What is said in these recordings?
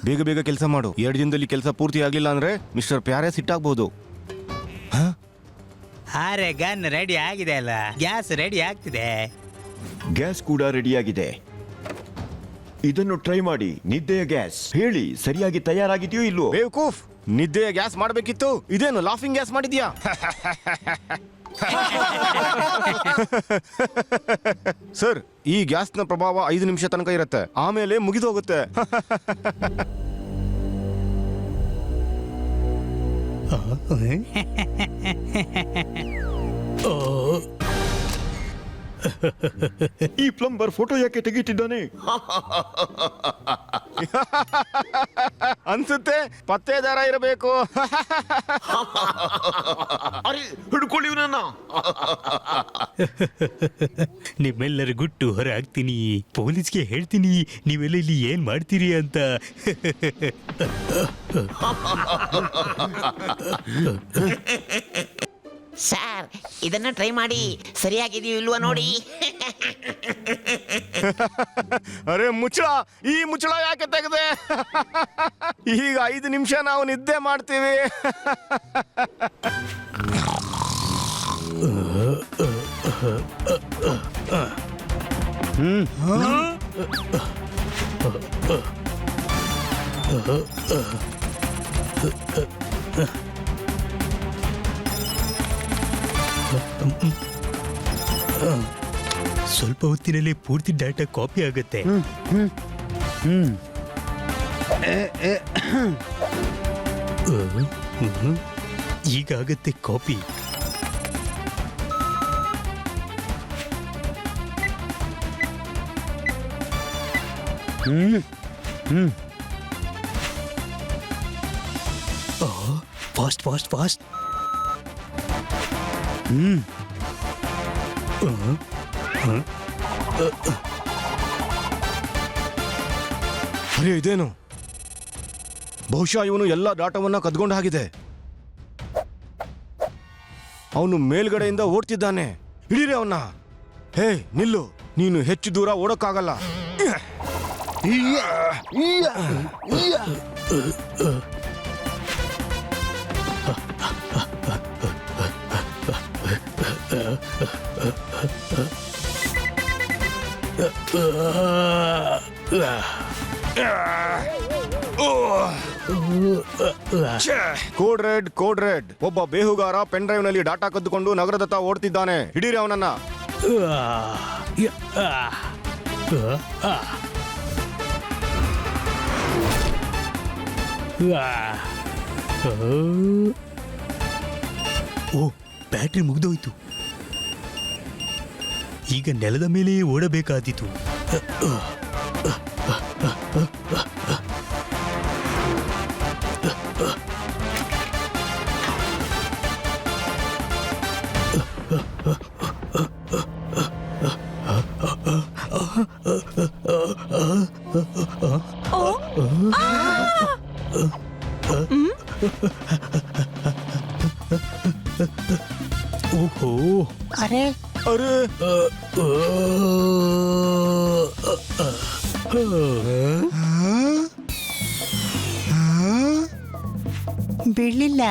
ಬೇಗ ಬೇಗ ಕೆಲಸ ಮಾಡು. 2 ದಿನದಲ್ಲಿ ಕೆಲಸ ಪೂರ್ತಿ ಆಗ್ಲಿಲ್ಲ ಅಂದ್ರೆ ಮಿಸ್ಟರ್ ಪ್ಯಾರೆ ಸಿಟ್ಟಾಗ್ಬಹುದು. ಅರೆ ಗನ್ ರೆಡಿ ಆಗಿದೆ ಅಲ್ಲ, ಗ್ಯಾಸ್ ರೆಡಿ ಆಗ್ತಿದೆ. ಗ್ಯಾಸ್ ಕೂಡ ರೆಡಿಯಾಗಿದೆ. ಇದನ್ನು ಟ್ರೈ ಮಾಡಿ. ನಿದ್ದೆಯ ಗ್ಯಾಸ್ ಹೇಳಿ ಸರಿಯಾಗಿ ತಯಾರಾಗಿದೆಯೋ ಇಲ್ವೋ? ಬೇವಕೂಫ್, ನಿದ್ದೆಯ ಗ್ಯಾಸ್ ಮಾಡಬೇಕಿತ್ತು. ಇದೇನು ಲಾಫಿಂಗ್ ಗ್ಯಾಸ್ ಮಾಡಿದ್ಯಾ? ಸರ್, ಈ ಗ್ಯಾಸ್ನ ಪ್ರಭಾವ 5 ನಿಮಿಷ ತನಕ ಇರುತ್ತೆ, ಆಮೇಲೆ ಮುಗಿದು ಹೋಗುತ್ತೆ. ಈ ಪ್ಲಂಬರ್ ಫೋಟೋ ಯಾಕೆ ತೆಗೀತಿದ್ದಾನೆ? ಅನ್ಸುತ್ತೆ ಪತ್ತೇದಾರ ಇರಬೇಕು. ಅರೆ ಹಿಡ್ಕೊಳ್ಳಿ ಇವನನ್ನ. ನಿಮ್ಮೆಲ್ಲರ ಗುಟ್ಟು ಹೊರ ಹಾಕ್ತೀನಿ, ಪೊಲೀಸ್ಗೆ ಹೇಳ್ತೀನಿ ನೀವೆಲ್ಲ ಇಲ್ಲಿ ಏನ್ ಮಾಡ್ತೀರಿ ಅಂತ. ಸರ್, ಇದನ್ನ ಟ್ರೈ ಮಾಡಿ, ಸರಿಯಾಗಿದೆಯೋ ಇಲ್ವಾ ನೋಡಿ. ಅರೆ ಮುಚ್ಚಳ, ಈ ಮುಚ್ಚಳ ಯಾಕೆ ತೆಗೆದೆ? ಈಗ 5 ನಿಮಿಷ ನಾವು ನಿದ್ದೆ ಮಾಡ್ತೀವಿ. ಸ್ವಲ್ಪ ಹೊತ್ತಿನಲ್ಲಿ ಪೂರ್ತಿ ಡಾಟಾ ಕಾಪಿ ಆಗುತ್ತೆ. ಈಗ ಆಗತ್ತೆ ಕಾಪಿ. Fast fast fast. ಅರೆ ಇದೇನು? ಬಹುಶಃ ಇವನು ಎಲ್ಲ ಡಾಟಾವನ್ನ ಕದ್ಕೊಂಡ ಹಾಗಿದೆ. ಅವನು ಮೇಲ್ಗಡೆಯಿಂದ ಓಡ್ತಿದ್ದಾನೆ. ಹಿಡೀರಿ ಅವನ್ನ. ಹೇ ನಿಲ್ಲು, ನೀನು ಹೆಚ್ಚು ದೂರ ಓಡಕ್ಕಾಗಲ್ಲ. Code red, code red. ಒಬ್ಬ ಬೇಹುಗಾರ ಪೆನ್ ಡ್ರೈವ್ ನಲ್ಲಿ ಡಾಟಾ ಕದ್ದುಕೊಂಡು ನಗರದತ್ತ ಓಡ್ತಿದ್ದಾನೆ. ಹಿಡೀರಿ ಅವನನ್ನ. ಓ, ಬ್ಯಾಟ್ರಿ ಮುಗಿದೋಯ್ತು. ಈಗ ನೆಲದ ಮೇಲೆ ಓಡಬೇಕಾದೀತು. ಓಹೋ, ಅರೆ ಅರೆ ಬೀಳಲಿಲ್ಲ.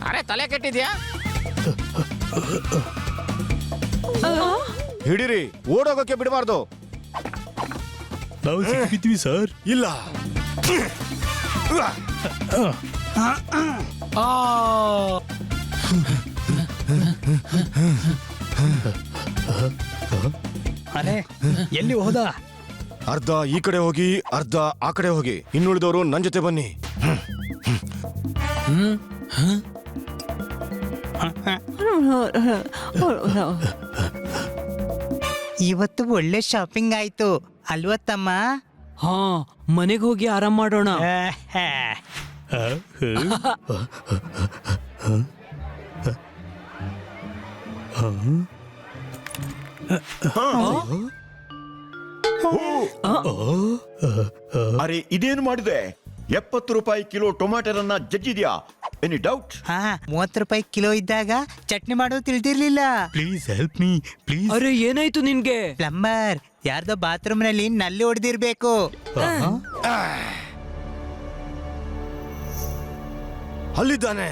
ಅರೆ ತಲೆ ಕೆಟ್ಟಿದ್ಯಾ? ಹಿಡೀರಿ, ಓಡೋಗಕ್ಕೆ ಬಿಡಬಾರ್ದು. ನಾವು ಸಿಕ್ಕಿದ್ವಿ ಸರ್. ಇಲ್ಲ. ಅರೆ ಎಲ್ಲಿ ಹೋದ? ಅರ್ಧ ಈ ಕಡೆ ಹೋಗಿ, ಅರ್ಧ ಆ ಕಡೆ ಹೋಗಿ. ಇನ್ನುಳಿದವರು ನನ್ನ ಜೊತೆ ಬನ್ನಿ. ಇವತ್ತು ಒಳ್ಳೆ ಶಾಪಿಂಗ್ ಆಯ್ತು ಅಲ್ವಾ ತಮ್ಮ? ಹಾ ಮನೆಗೆ ಹೋಗಿ ಆರಾಮ್ ಮಾಡೋಣ. ಅರೆ ಇದೇನು ಮಾಡಿದೆ? 70 ರೂಪಾಯಿ ಕಿಲೋ ಟೊಮ್ಯಾಟೋರನ್ನ ಜಜ್ಜಿದ್ಯಾ? Any doubt? ಹಾ 30 ರೂಪಾಯಿ ಕಿಲೋ ಇದ್ದಾಗ ಚಟ್ನಿ ಮಾಡೋದು ತಿಳಿದಿರ್ಲಿಲ್ಲ. Please help me please. ಅರೆ ಏನಾಯ್ತು ನಿನ್ಗೆ? ಪ್ಲಂಬರ್ ಯಾರ್ದೋ ಬಾತ್ರೂಮ್ ನಲ್ಲಿ ನಲ್ಲಿ ಹೊಡೆದಿರ್ಬೇಕು. ಅಲ್ಲಿದ್ದಾನೆ.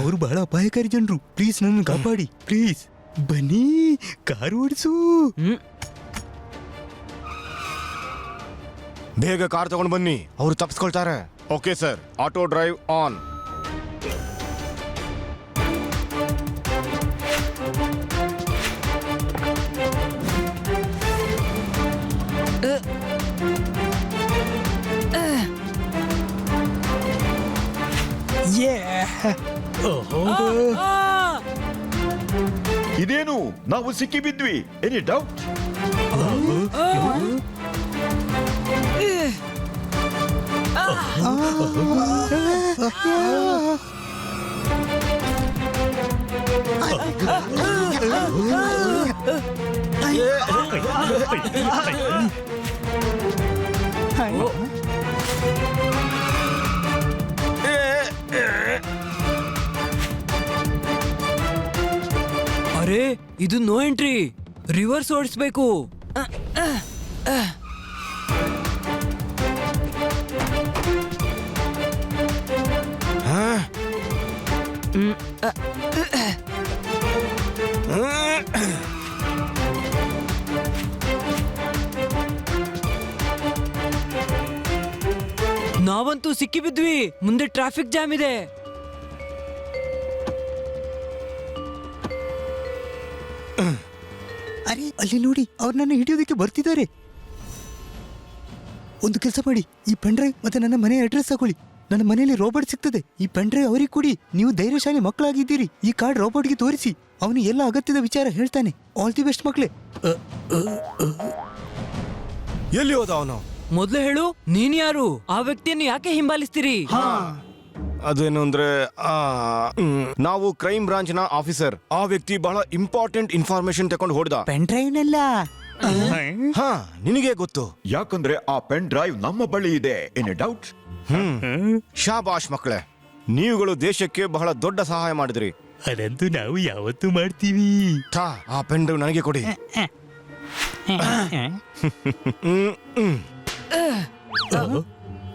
ಅವ್ರು ಬಹಳ ಅಪಾಯಕಾರಿ ಜನರು. ಪ್ಲೀಸ್ ನನ್ನ ಕಾಪಾಡಿ ಪ್ಲೀಸ್. ಬನ್ನಿ ಕಾರು ಓಡಿಸು. ಬೇಗ ಕಾರ್ ತಗೊಂಡು ಬನ್ನಿ, ಅವ್ರು ತಪ್ಪಿಸ್ಕೊಳ್ತಾರೆ. Okay sir, auto drive on. ಇದೇನು ನಾವು ಸಿಕ್ಕಿ ಬಿದ್ವಿ? Any doubt? ಅರೆ ಇದು ನೋ ಎಂಟ್ರಿ, ರಿವರ್ಸ್ ಓಡಿಸ್ಬೇಕು. ನಾವಂತೂ ಸಿಕ್ಕಿ ಬಿದ್ವಿ. ಮುಂದೆ ಟ್ರಾಫಿಕ್ ಜಾಮ್ ಇದೆ. ಅರೆ ಅಲ್ಲಿ ನೋಡಿ, ಅವ್ರು ನನ್ನ ಹಿಡಿಯೋದಕ್ಕೆ ಬರ್ತಿದ್ದಾರೆ. ಒಂದು ಕೆಲಸ ಮಾಡಿ, ಈ ಪೆನ್ ಡ್ರೈವ್ ಮತ್ತೆ ನನ್ನ ಮನೆ ಅಡ್ರೆಸ್ ತಗೊಳ್ಳಿ. ನನ್ನ ಮನೆಯಲ್ಲಿ ರೋಬೋಟ್ ಸಿಗ್ತದೆ. ಈ ಪೆನ್ ಡ್ರೈವ್ ಅವರಿಗೆ ಕೊಡಿ. ನೀವು ಧೈರ್ಯಶಾಲಿ ಮಕ್ಕಳಾಗಿದ್ದೀರಿ. ಈ ಕಾರ್ಡ್ ರೋಬೋಟ್ಗೆ ತೋರಿಸಿ, ಅವನು ಎಲ್ಲ ಅಗತ್ಯದ ವಿಚಾರ ಹೇಳ್ತಾನೆ. ಆಲ್ ದಿ ಬೆಸ್ಟ್ ಮಕ್ಕಳೇ. ಎಲ್ಲಿ ಹೋದ ಅವನು? ಮೊದ್ಲು ಹೇಳು, ನೀನ್ ಯಾರು? ಆ ವ್ಯಕ್ತಿಯನ್ನು ಯಾಕೆ ಹಿಂಬಾಲಿಸ್ತೀರಿ? ಅದೇನು ಅಂದ್ರೆ ನಾವು ಕ್ರೈಮ್ ಬ್ರಾಂಚ್ ನ ಆಫೀಸರ್. ಆ ವ್ಯಕ್ತಿ ಬಹಳ ಇಂಪಾರ್ಟೆಂಟ್ ಇನ್ಫಾರ್ಮೇಶನ್ ತಕೊಂಡು ಹೊಡೆದ. ಪೆನ್ ಡ್ರೈವ್ನೆಲ್ಲ ಹಾ, ನಿನಗೆ ಗೊತ್ತು. ಯಾಕಂದ್ರೆ ಆ ಪೆನ್ ಡ್ರೈವ್ ನಮ್ಮ ಬಳಿ ಇದೆ. Any doubt? ಶಾಬಾಷ್ ಮಕ್ಕಳೇ, ನೀವುಗಳು ದೇಶಕ್ಕೆ ಬಹಳ ದೊಡ್ಡ ಸಹಾಯ ಮಾಡಿದ್ರಿ. ಅದಂತೂ ನಾವು ಯಾವತ್ತೂ ಮಾಡ್ತೀವಿ. ಆ ಪೆನ್ ಡ್ರೈವ್ ನನಗೆ ಕೊಡಿ.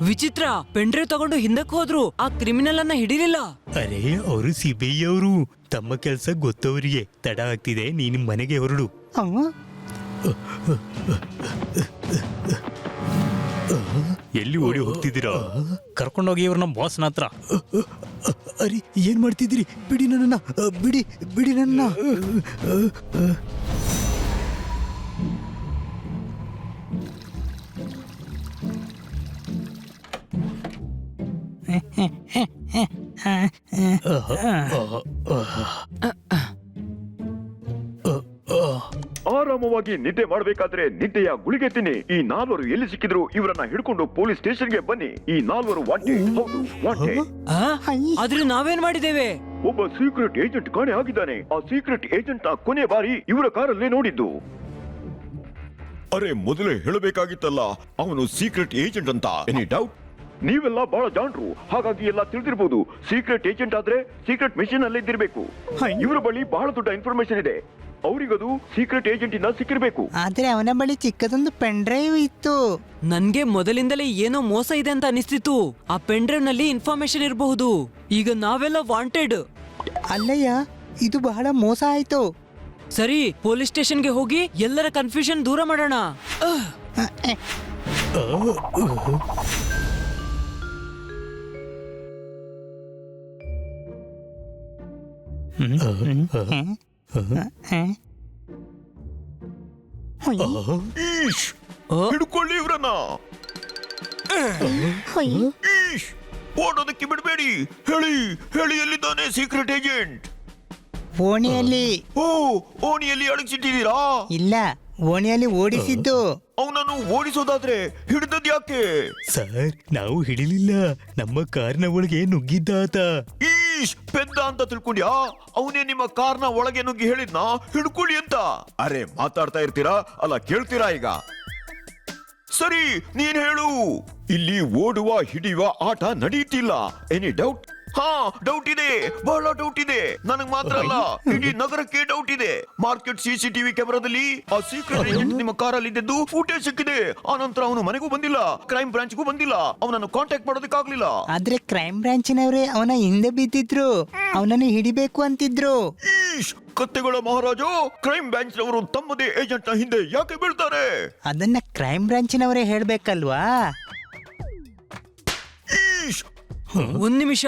ವಿಚಿತ್ರ, ಪೆಂಡ್ರೈವ್ ತಗೊಂಡು ಹಿಂದಕ್ಕೆ ಹೋದ್ರು. ಆ ಕ್ರಿಮಿನಲ್ ಅನ್ನ ಹಿಡಿಲಿಲ್ಲ. ಅರೆ ಅವರು ಸಿಬಿಐ ಅವರು. ತಮ್ಮ ಕೆಲಸ ಗೊತ್ತವರಿಗೆ. ತಡ ಆಗ್ತಿದೆ, ನೀನು ಮನೆಗೆ ಹೊರಡು. ಎಲ್ಲಿ ಓಡಿ ಹೋಗ್ತಿದ್ದೀರಾ? ಕರ್ಕೊಂಡೋಗಿ ಇವ್ರ ನಮ್ಮ ಬಾಸ್ನ ಹತ್ರ. ಅರೆ ಏನ್ ಮಾಡ್ತಿದ್ದೀರಿ? ಬಿಡಿ ನನ್ನ, ಬಿಡಿ ಬಿಡಿ ನನ್ನ. ಆರಾಮವಾಗಿ ನಿದ್ದೆ ಮಾಡಬೇಕಾದ್ರೆ ನಿದ್ದೆಯ ಗುಳಿಗೆ ತಿನ್ನಿ. ಈ 4 ಎಲ್ಲಿ ಸಿಕ್ಕಿದ್ರು ಇವರನ್ನ ಹಿಡ್ಕೊಂಡು ಪೊಲೀಸ್ ಸ್ಟೇಷನ್ಗೆ ಬನ್ನಿ. ಈ 4 ವಾಂಟೆಡ್. ಹೌದು, ವಾಂಟೆಡ್. ಆದ್ರೆ ನಾವೇನ್ ಮಾಡಿದ್ದೇವೆ? ಒಬ್ಬ ಸೀಕ್ರೆಟ್ ಏಜೆಂಟ್ ಕಾಣೆ ಆಗಿದ್ದಾನೆ. ಆ ಸೀಕ್ರೆಟ್ ಏಜೆಂಟ್ ನ ಕೊನೆ ಬಾರಿ ಇವರ ಕಾರಲ್ಲೇ ನೋಡಿದ್ದು. ಅರೆ ಮೊದಲೇ ಹೇಳಬೇಕಾಗಿತ್ತಲ್ಲ, ಅವನು ಸೀಕ್ರೆಟ್ ಏಜೆಂಟ್ ಅಂತ. Any doubt? ನೀವೆಲ್ಲ ಬಹಳ ಜಾಣರು, ಹಾಗಾಗಿ ಎಲ್ಲ ತಿಳಿದಿರಬಹುದು. ಸೀಕ್ರೆಟ್ ಏಜೆಂಟ್ ಆದ್ರೆ ಸೀಕ್ರೆಟ್ ಮಿಷನ್ ಅಲ್ಲೇ ಇದ್ದಿರ್ಬೇಕು. ಇವರ ಬಳಿ ಬಹಳ ದೊಡ್ಡ ಇನ್ಫಾರ್ಮೇಶನ್ ಇದೆ. ಅವರಿಗದು ಸೀಕ್ರೆಟ್ ಏಜೆಂಟ್ ಇಂದ ಸಿಕ್ಕಿರ್ಬೇಕು. ಆದ್ರೆ ಅವನ ಬಳಿ ಚಿಕ್ಕದೊಂದು ಪೆನ್ ಡ್ರೈವ್ ಇತ್ತು. ನನ್ಗೆ ಮೊದಲಿಂದಲೇ ಏನೋ ಮೋಸ ಇದೆ ಅಂತ ಅನಿಸ್ತಿತ್ತು. ಆ ಪೆನ್ ಡ್ರೈವ್ ನಲ್ಲಿ ಇನ್ಫಾರ್ಮೇಶನ್ ಇರಬಹುದು. ಈಗ ನಾವೆಲ್ಲ ವಾಂಟೆಡ್. ಅಲ್ಲಯ್ಯ, ಇದು ಬಹಳ ಮೋಸ ಆಯ್ತು. ಸರಿ, ಪೊಲೀಸ್ ಸ್ಟೇಷನ್ಗೆ ಹೋಗಿ ಎಲ್ಲರ ಕನ್ಫ್ಯೂಷನ್ ದೂರ ಮಾಡೋಣ. ಈಶ್, ಹಿಡ್ಕೊಳ್ಳಿ ಇವ್ರನ್ನ. ಈಶ್, ಓಡೋದಕ್ಕೆ ಬಿಡಬೇಡಿ. ಹೇಳಿ ಹೇಳಿ, ಎಲ್ಲಿದ್ದಾನೆ ಸೀಕ್ರೆಟ್ ಏಜೆಂಟ್? ಓಣಿಯಲ್ಲಿ. ಓ, ಓಣಿಯಲ್ಲಿ ಅಡಗಿಸಿಟ್ಟಿದ್ದೀರಾ? ಇಲ್ಲ, ಓಣಿಯಲ್ಲಿ ಓಡಿಸಿದ್ದು. ಅವನನ್ನು ಓಡಿಸೋದಾದ್ರೆ ಹಿಡಿದದ್ ಯಾಕೆ? ಸರ್ ನಾವು ಹಿಡಿಲಿಲ್ಲ, ನಮ್ಮ ಕಾರ್ನ ಒಳಗೆ ನುಗ್ಗಿದ್ದಾತ. ಈಶ್ ಪೆದ್ದ ಅಂತ ತಿಳ್ಕೊಂಡ್ಯಾ? ಅವನೇ ನಿಮ್ಮ ಕಾರ್ನ ಒಳಗೆ ನುಗ್ಗಿ ಹೇಳಿದ್ನಾ ಹಿಡ್ಕೊಳ್ಳಿ ಅಂತ. ಅರೆ ಮಾತಾಡ್ತಾ ಇರ್ತೀರಾ ಅಲ್ಲ, ಕೇಳ್ತೀರಾ ಈಗ? ಸರಿ ನೀನ್ ಹೇಳು. ಇಲ್ಲಿ ಓಡುವ ಹಿಡಿಯುವ ಆಟ ನಡೀತಿಲ್ಲ. Any doubt? ಹಾ, ಡೌಟ್ ಇದೆ, ಬಹಳ ಡೌಟ್ ಇದೆ. ನನಗ್ ಮಾತ್ರ ಅಲ್ಲ, ಇಡೀ ನಗರಕ್ಕೆ ಡೌಟ್ ಇದೆ. ಮಾರ್ಕೆಟ್ ಸಿಸಿಟಿವಿ ಕ್ಯಾಮೆರಾದಲ್ಲಿ ಆ ಸೀಕ್ರೆಟ್ ಏಜೆಂಟ್ ನಿಮ್ಮ ಕಾರಲ್ಲಿ ಇದ್ದದ್ದು ಫುಟೇಜ್ ಸಿಕ್ಕಿದೆ. ಆ ನಂತರ ಅವನು ಮನೆಗೂ ಬಂದಿಲ್ಲ, ಕ್ರೈಮ್ ಬ್ರಾಂಚ್ಗೂ ಬಂದಿಲ್ಲ, ಅವನನ್ನು ಕಾಂಟ್ಯಾಕ್ಟ್ ಮಾಡೋದಕ್ಕಾಗ್ಲಿಲ್ಲ. ಆದ್ರೆ ಕ್ರೈಮ್ ಬ್ರಾಂಚಿನವರೇ ಅವನ ಹಿಂದೆ ಬಿದ್ದಿದ್ರು, ಅವನನ್ನು ಹಿಡಿಬೇಕು ಅಂತಿದ್ರು. ಈಶ್ ಕತ್ತೆಗಳ ಮಹಾರಾಜ, ಕ್ರೈಮ್ ಬ್ರಾಂಚ್ ನವರು ತಮ್ಮದೇ ಏಜೆಂಟ್ ನ ಹಿಂದೆ ಯಾಕೆ ಬೀಳ್ತಾರೆ? ಅದನ್ನ ಕ್ರೈಮ್ ಬ್ರಾಂಚಿನವರೇ ಹೇಳ್ಬೇಕಲ್ವಾ? ಈಶ್ ಒಂದ್ ನಿಮಿಷ,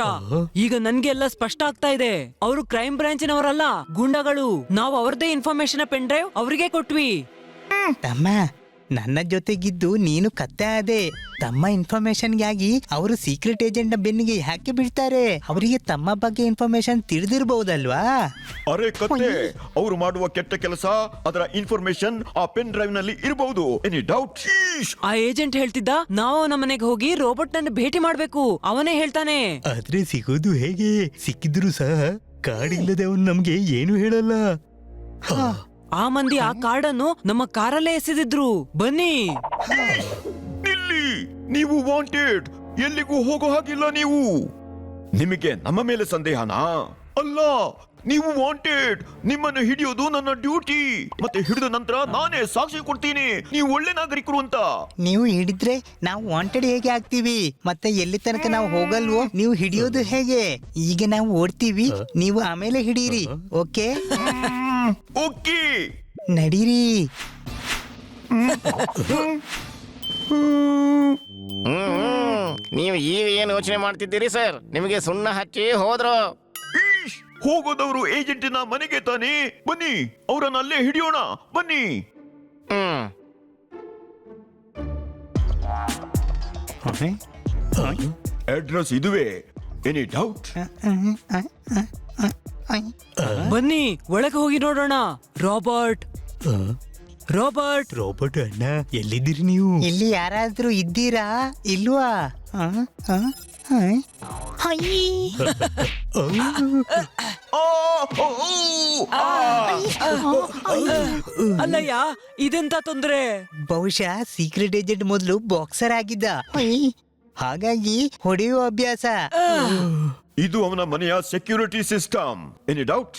ಈಗ ನನ್ಗೆ ಎಲ್ಲ ಸ್ಪಷ್ಟ ಆಗ್ತಾ ಇದೆ. ಅವರು ಕ್ರೈಮ್ ಬ್ರಾಂಚಿನವರಲ್ಲ, ಗೂಂಡಾಗಳು. ನಾವು ಅವ್ರದೇ ಇನ್ಫಾರ್ಮೇಶನ್ ಪೆನ್ ಡ್ರೈವ್ ಅವರಿಗೆ ಕೊಟ್ವಿ. ತಮ್ಮ, ನನ್ನ ಜೊತೆಗಿದ್ದು ನೀನು ಕತ್ತೆ ಆದೆ. ತಮ್ಮ ಇನ್ಫಾರ್ಮೇಶನ್ಗಾಗಿ ಅವರು ಸೀಕ್ರೆಟ್ ಏಜೆಂಟ್ ನ ಬೆನ್ನಿಗೆ ಯಾಕೆ ಬೀಳ್ತಾರೆ? ಅವರಿಗೆ ತಮ್ಮ ಬಗ್ಗೆ ಇನ್ಫಾರ್ಮೇಶನ್ ತಿಳಿದಿರಬಹುದಲ್ವಾ? ಅರೆ ಕತ್ತೆ, ಅವರು ಮಾಡುವ ಕೆಟ್ಟ ಕೆಲಸ, ಅದರ ಇನ್ಫಾರ್ಮೇಶನ್ ಆ ಪೆನ್ ಡ್ರೈವ್ ನಲ್ಲಿ ಇರಬಹುದು. Any doubt? ಆ ಏಜೆಂಟ್ ಹೇಳ್ತಿದ್ದ ನಾವು ಅವನ ಮನೆಗೆ ಹೋಗಿ ರೋಬೋಟ್ ನನ್ನ ಭೇಟಿ ಮಾಡ್ಬೇಕು. ಅವನೇ ಹೇಳ್ತಾನೆ. ಆದ್ರೆ ಸಿಗೋದು ಹೇಗೆ? ಸಿಕ್ಕಿದ್ರು ಸಹ ಕಾಡಿಲ್ಲದೆ ಅವನು ನಮ್ಗೆ ಏನು ಹೇಳಲ್ಲ. ಆ ಮಂದಿ ಆ ಕಾರ್ಡ್ ಅನ್ನು ನಮ್ಮ ಕಾರಲ್ಲೇ ಎಸೆದಿದ್ರು. ಬನ್ನಿ. ನಿಲ್ಲಿ, ನೀವು ವಾಂಟೆಡ್. ಎಲ್ಲಿಗೂ ಹೋಗೋ ಹಾಗಿಲ್ಲ ನೀವು. ನಿಮಗೆ ನಮ್ಮ ಮೇಲೆ ಸಂದೇಹನಾ? ಅಲ್ಲ, ನೀವು ವಾಂಟೆಡ್. ನಿಮ್ಮನ್ನು ಹಿಡಿಯೋದು ನನ್ನ ಡ್ಯೂಟಿ. ಮತ್ತೆ ಹಿಡಿದ ನಂತರ ನಾನೇ ಸಾಕ್ಷಿ ಕೊಡ್ತೀನಿ ನೀವು ಒಳ್ಳೆ ನಾಗರಿಕರು ಅಂತ. ನೀವು ಹಿಡಿದ್ರೆ ನಾವು ವಾಂಟೆಡ್ ಹೇಗೆ ಆಗ್ತೀವಿ? ಮತ್ತೆ ಎಲ್ಲಿ ತನಕ ನಾವು ಹೋಗಲ್ವೋ ನೀವು ಹಿಡಿಯೋದು ಹೇಗೆ? ಈಗ ನಾವು ಓಡ್ತೀವಿ, ನೀವು ಆಮೇಲೆ ಹಿಡೀರಿ. ಓಕೆ ಓಕೆ, ನಡೀರಿ. ನೀವು ಈಗ ಏನು ಯೋಚನೆ ಮಾಡ್ತಿದ್ದೀರಿ ಸರ್? ನಿಮಗೆ ಸುಣ್ಣ ಹಚ್ಚಿ ಹೋದ್ರು. ಈಶ್, ಹೋಗೋದವರು ಏಜೆಂಟಿನ ಮನೆಗೆ ತಾನೇ. ಬನ್ನಿ, ಅವರನ್ನ ಅಲ್ಲೇ ಹಿಡಿಯೋಣ. ಬನ್ನಿ. ಅಡ್ರೆಸ್ ಇದುವೇ. Any doubt? ಬನ್ನಿ, ಒಳಗೆ ಹೋಗಿ ನೋಡೋಣ. ರಾಬರ್ಟ್, ರಾಬರ್ಟ್, ರೋಬೋಟ್ ಅಣ್ಣ, ಎಲ್ಲಿದ್ದೀರಿ ನೀವು? ಇಲ್ಲಿ ಯಾರಾದ್ರೂ ಇದ್ದೀರಾ ಇಲ್ವಾ? ಅಲ್ಲಯ್ಯ, ಇದೆಂತ ತೊಂದ್ರೆ? ಬಹುಶಃ ಸೀಕ್ರೆಟ್ ಏಜೆಂಟ್ ಮೊದಲು ಬಾಕ್ಸರ್ ಆಗಿದ್ದ, ಹಾಗಾಗಿ ಹೊಡೆಯುವ ಅಭ್ಯಾಸ. ಇದು ಅವನ ಮನೆಯ ಸೆಕ್ಯೂರಿಟಿ ಸಿಸ್ಟಮ್. Any doubt?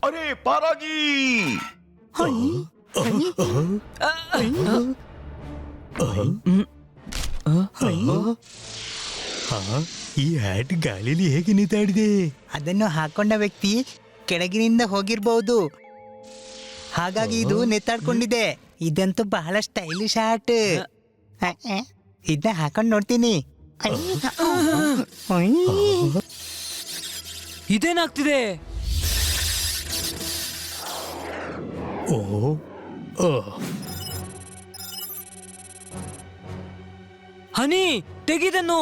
ಅರೆ ಪಾರಾಗಿ. ಈ ಹ್ಯಾಟ್ ಗಾಳಿಲಿ ಹೇಗೆ ನಿಂತಾಡಿದೆ? ಅದನ್ನು ಹಾಕೊಂಡ ವ್ಯಕ್ತಿ ಕೆಳಗಿನಿಂದ ಹೋಗಿರ್ಬಹುದು, ಹಾಗಾಗಿ ಇದು ನೆತ್ತಾಡ್ಕೊಂಡಿದೆ. ಇದಂತೂ ಬಹಳ ಸ್ಟೈಲಿಶ್ ಹ್ಯಾಟ್. ಇದನ್ನ ಹಾಕೊಂಡ್ ನೋಡ್ತೀನಿ. ಇದೇನಾಗ್ತಿದೆ? ಓ, ಹನಿ, ತೆಗಿದನ್ನು.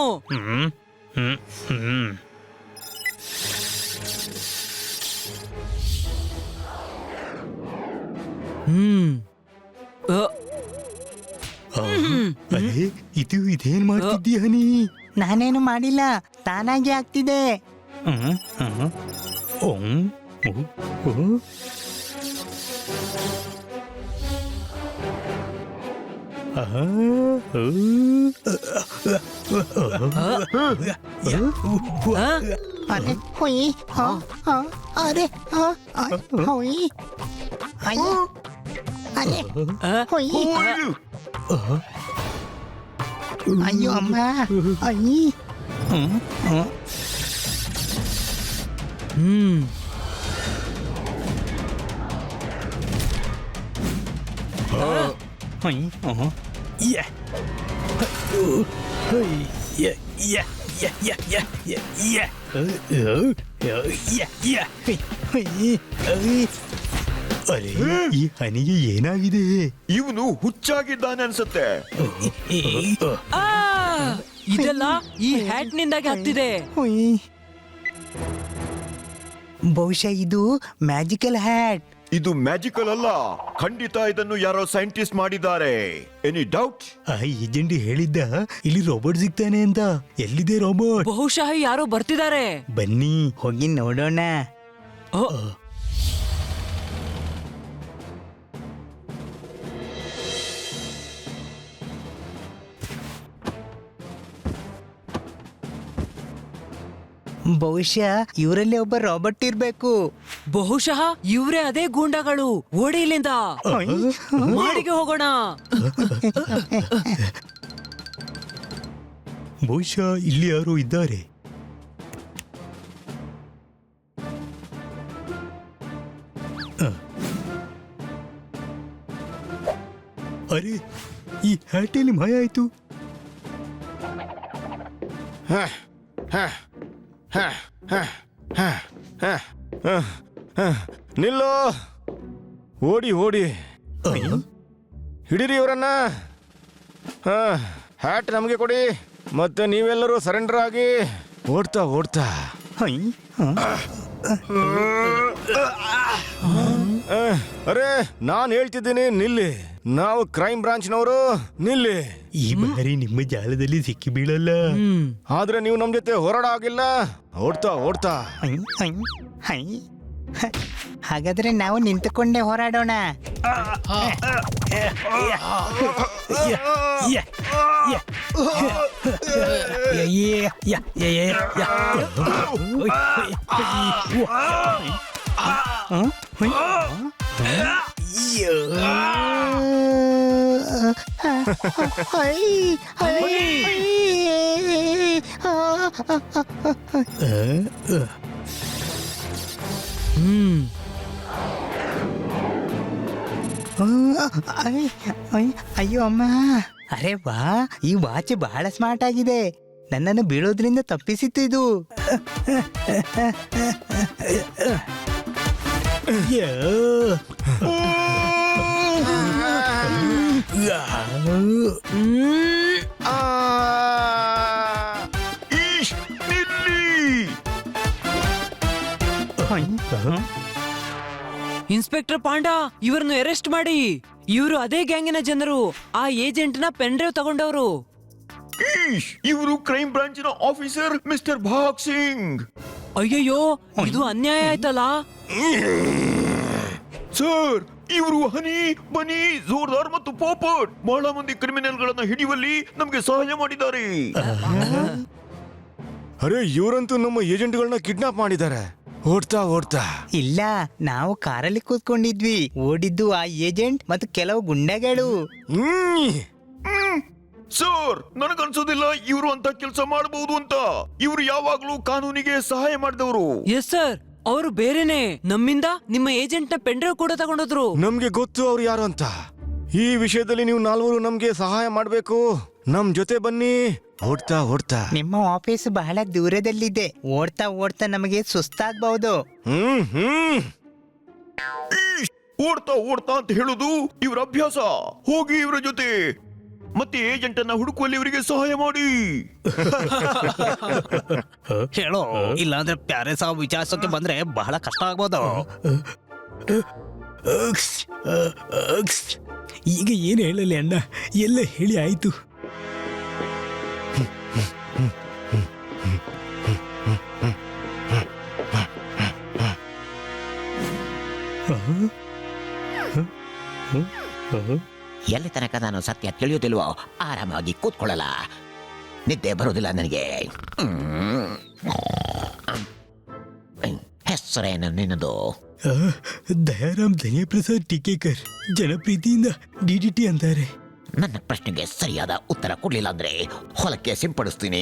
ಅರೆ ಇದೇನ್ ಮಾಡ್ತಿದ್ದೀಯ ಹನಿ? ನಾನೇನು ಮಾಡಿಲ್ಲ, ತಾನಾಗಿ ಆಗ್ತಿದೆ. ಅರೆ ಹೊಯ್, ಅರೆ ಹೊಯ್, ಅರೆ ಹೊಯ್, ಅಯ್ಯೋ ಅಮ್ಮ, ಅಯ್ಯ. ಅರೆ ಈ ಹನಿಗೆ ಏನಾಗಿದೆ? ಇವನು ಹುಚ್ಚಾಗಿದ್ದಾನೆ ಅನ್ಸುತ್ತೆ. ಇದೆಲ್ಲ ಈ ಹ್ಯಾಟ್ ನಿಂದಾಗಿ ಆಗ್ತಿದೆ. ಬಹುಶಃ ಇದು ಮ್ಯಾಜಿಕಲ್ ಹ್ಯಾಟ್. ಇದು ಮ್ಯಾಜಿಕಲ್ ಅಲ್ಲ, ಖಂಡಿತ ಇದನ್ನು ಯಾರೋ ಸೈಂಟಿಸ್ಟ್ ಮಾಡಿದ್ದಾರೆ. Any doubt? ಆ ಏಜೆಂಟ್ ಹೇಳಿದ್ದ ಇಲ್ಲಿ ರೋಬೋಟ್ ಸಿಗ್ತಾನೆ ಅಂತ. ಎಲ್ಲಿದೆ ರೋಬೋಟ್? ಬಹುಶಃ ಯಾರೋ ಬರ್ತಿದ್ದಾರೆ. ಬನ್ನಿ. ಹೋಗಿ ನೋಡೋಣ. ಓ, ಬಹುಶಃ ಇವರಲ್ಲಿ ಒಬ್ಬ ರಾಬರ್ಟ್ ಇರ್ಬೇಕು. ಬಹುಶಃ ಇವ್ರೇ ಅದೇ ಗೂಂಡಗಳು. ಓಡಿ ಇಲ್ಲಿಂದ, ಮಾಡಿಗೆ ಹೋಗೋಣ. ಬಹುಶಃ ಇಲ್ಲಿ ಯಾರೋ ಇದ್ದಾರೆ. ಅರೆ, ಈ ಹ್ಯಾಟಲ್ಲಿ ಮಾಯ ಆಯ್ತು. ನಿಲ್ಲೋ, ಓಡಿ ಓಡಿ ಹಿಡೀರಿ ಇವರನ್ನ. ಹ್ಯಾಟ್ ನಮಗೆ ಕೊಡಿ, ಮತ್ತೆ ನೀವೆಲ್ಲರೂ ಸರೆಂಡರ್ ಆಗಿ ಓಡ್ತಾ ಓಡ್ತಾ. ಅರೆ, ನಾನ್ ಹೇಳ್ತಿದ್ದೀನಿ ನಿಲ್ಲಿ. ನಾವು ಕ್ರೈಮ್ ಬ್ರಾಂಚ್ನವರು, ನಿಲ್ಲಿ. ಈ ಬಾರಿ ನಿಮ್ಮ ಜಾಲದಲ್ಲಿ ಸಿಕ್ಕಿ ಬೀಳಲ್ಲ. ಆದ್ರೆ ನೀವು ನಮ್ ಜೊತೆ ಹೋರಾಡ ಆಗಿಲ್ಲ. ಓಡ್ತಾ ಓಡ್ತಾ. ಹಾಗಾದ್ರೆ ನಾವು ನಿಂತುಕೊಂಡೇ ಹೋರಾಡೋಣ. ಅಯ್ಯೋ ಅಮ್ಮ. ಅರೆ ವಾ, ಈ ವಾಚ್ ಬಹಳ ಸ್ಮಾರ್ಟ್ ಆಗಿದೆ. ನನ್ನನ್ನು ಬೀಳೋದ್ರಿಂದ ತಪ್ಪಿಸಿತ್ತು ಇದು. ಇನ್ಸ್ಪೆಕ್ಟರ್ ಪಾಂಡಾ, ಇವ್ರನ್ನು ಅರೆಸ್ಟ್ ಮಾಡಿ. ಇವರು ಅದೇ ಗ್ಯಾಂಗಿನ ಜನರು. ಆ ಏಜೆಂಟ್ ನ ಪೆನ್ ಡ್ರೈವ್ ತಗೊಂಡವರು. ಇವರು ಕ್ರೈಮ್ ಬ್ರಾಂಚಿನ ಆಫೀಸರ್ ಮಿಸ್ಟರ್ ಭಾಗ್ ಸಿಂಗ್. ಅಯ್ಯಯ್ಯೋ, ಇದು ಅನ್ಯಾಯ ಆಯ್ತಲ್ಲ. ಸರ್, ಇವರು ಹನಿ, ಬನಿ, ಜೋರ್ದಾರ್ ಮತ್ತು ಪಾಪಟ್ ಬಹಳ ಮಂದಿ ಕ್ರಿಮಿನಲ್ಗಳನ್ನ ಹಿಡಿಯುವಲ್ಲಿ ನಮಗೆ ಸಹಾಯ ಮಾಡಿದ್ದಾರೆ. ಅರೆ, ಇವರಂತೂ ನಮ್ಮ ಏಜೆಂಟ್ಗಳನ್ನ ಕಿಡ್ನಾಪ್ ಮಾಡಿದ್ದಾರೆ. ಓಡ್ತಾ ಓಡ್ತಾ. ಇಲ್ಲ, ನಾವು ಕಾರಲ್ಲಿ ಕೂತ್ಕೊಂಡಿದ್ವಿ. ಓಡಿದ್ದು ಆ ಏಜೆಂಟ್ ಮತ್ತು ಕೆಲವು ಗುಂಡಗಳು. ಸರ್, ನನಗನ್ಸೋದಿಲ್ಲ ಇವರು ಅಂತ ಕೆಲಸ ಮಾಡಬಹುದು ಅಂತ. ಇವರು ಯಾವಾಗ್ಲೂ ಕಾನೂನಿಗೆ ಸಹಾಯ ಮಾಡಿದವರು. ಎಸ್ ಸರ್, ಅವರು ಬೇರೆನೆ. ನಮ್ಮಿಂದ ನಿಮ್ಮ ಏಜೆಂಟ್ ನ ಪೆನ್ ಡ್ರೈವ್ ಕೂಡ ತಗೊಂಡೋದ್ರು. ನಮ್ಗೆ ಗೊತ್ತು ಅವ್ರು ಯಾರು ಅಂತ. ಈ ವಿಷಯದಲ್ಲಿ ನೀವು ನಾಲ್ವರು ನಮ್ಗೆ ಸಹಾಯ ಮಾಡ್ಬೇಕು. ನಮ್ ಜೊತೆ ಬನ್ನಿ. ಓಡ್ತಾ ಓಡ್ತಾ. ನಿಮ್ಮ ಆಫೀಸ್ ಬಹಳ ದೂರದಲ್ಲಿದೆ. ಓಡ್ತಾ ಓಡ್ತಾ ನಮಗೆ ಸುಸ್ತಾಗಬಹುದು. ಓಡ್ತಾ ಓಡ್ತಾ ಅಂತ ಹೇಳುದು ಇವ್ರ ಅಭ್ಯಾಸ. ಹೋಗಿ ಇವರ ಜೊತೆ ಮತ್ತೆ ಏಜೆಂಟ್ ಅನ್ನ ಹುಡುಕುವಲ್ಲಿ ಇವರಿಗೆ ಸಹಾಯ ಮಾಡಿ. ಹೇಳೋ, ಇಲ್ಲಾಂದ್ರೆ ಪ್ಯಾರೆ ಸಾವು ವಿಚಾರಿಸೋಕೆ ಬಂದ್ರೆ ಬಹಳ ಕಷ್ಟ ಆಗ್ಬೋದು. ಈಗ ಏನು ಹೇಳಲಿ ಅಣ್ಣ, ಎಲ್ಲ ಹೇಳಿ ಆಯ್ತು. ಎಲ್ಲಿ ತನಕ ನಾನು ಸತ್ಯ ತಿಳಿಯೋದಿಲ್ವೋ ಆರಾಮಾಗಿ ಕೂತ್ಕೊಳ್ಳಲ್ಲ. ನಿದ್ದೆ ಬರೋದಿಲ್ಲ ನನಗೆ. ಹೆಸರೇನು ನಿನ್ನದು? ದಯಾರಾಮ್ ಧನ್ಯಪ್ರಸಾದ್ ಟಿಕೇಕರ್. ಜನಪ್ರೀತಿಯಿಂದ DDT ಅಂತಾರೆ. ನನ್ನ ಪ್ರಶ್ನೆಗೆ ಸರಿಯಾದ ಉತ್ತರ ಕೊಡ್ಲಿಲ್ಲ ಅಂದ್ರೆ ಹೊಲಕ್ಕೆ ಸಿಂಪಡಿಸ್ತೀನಿ.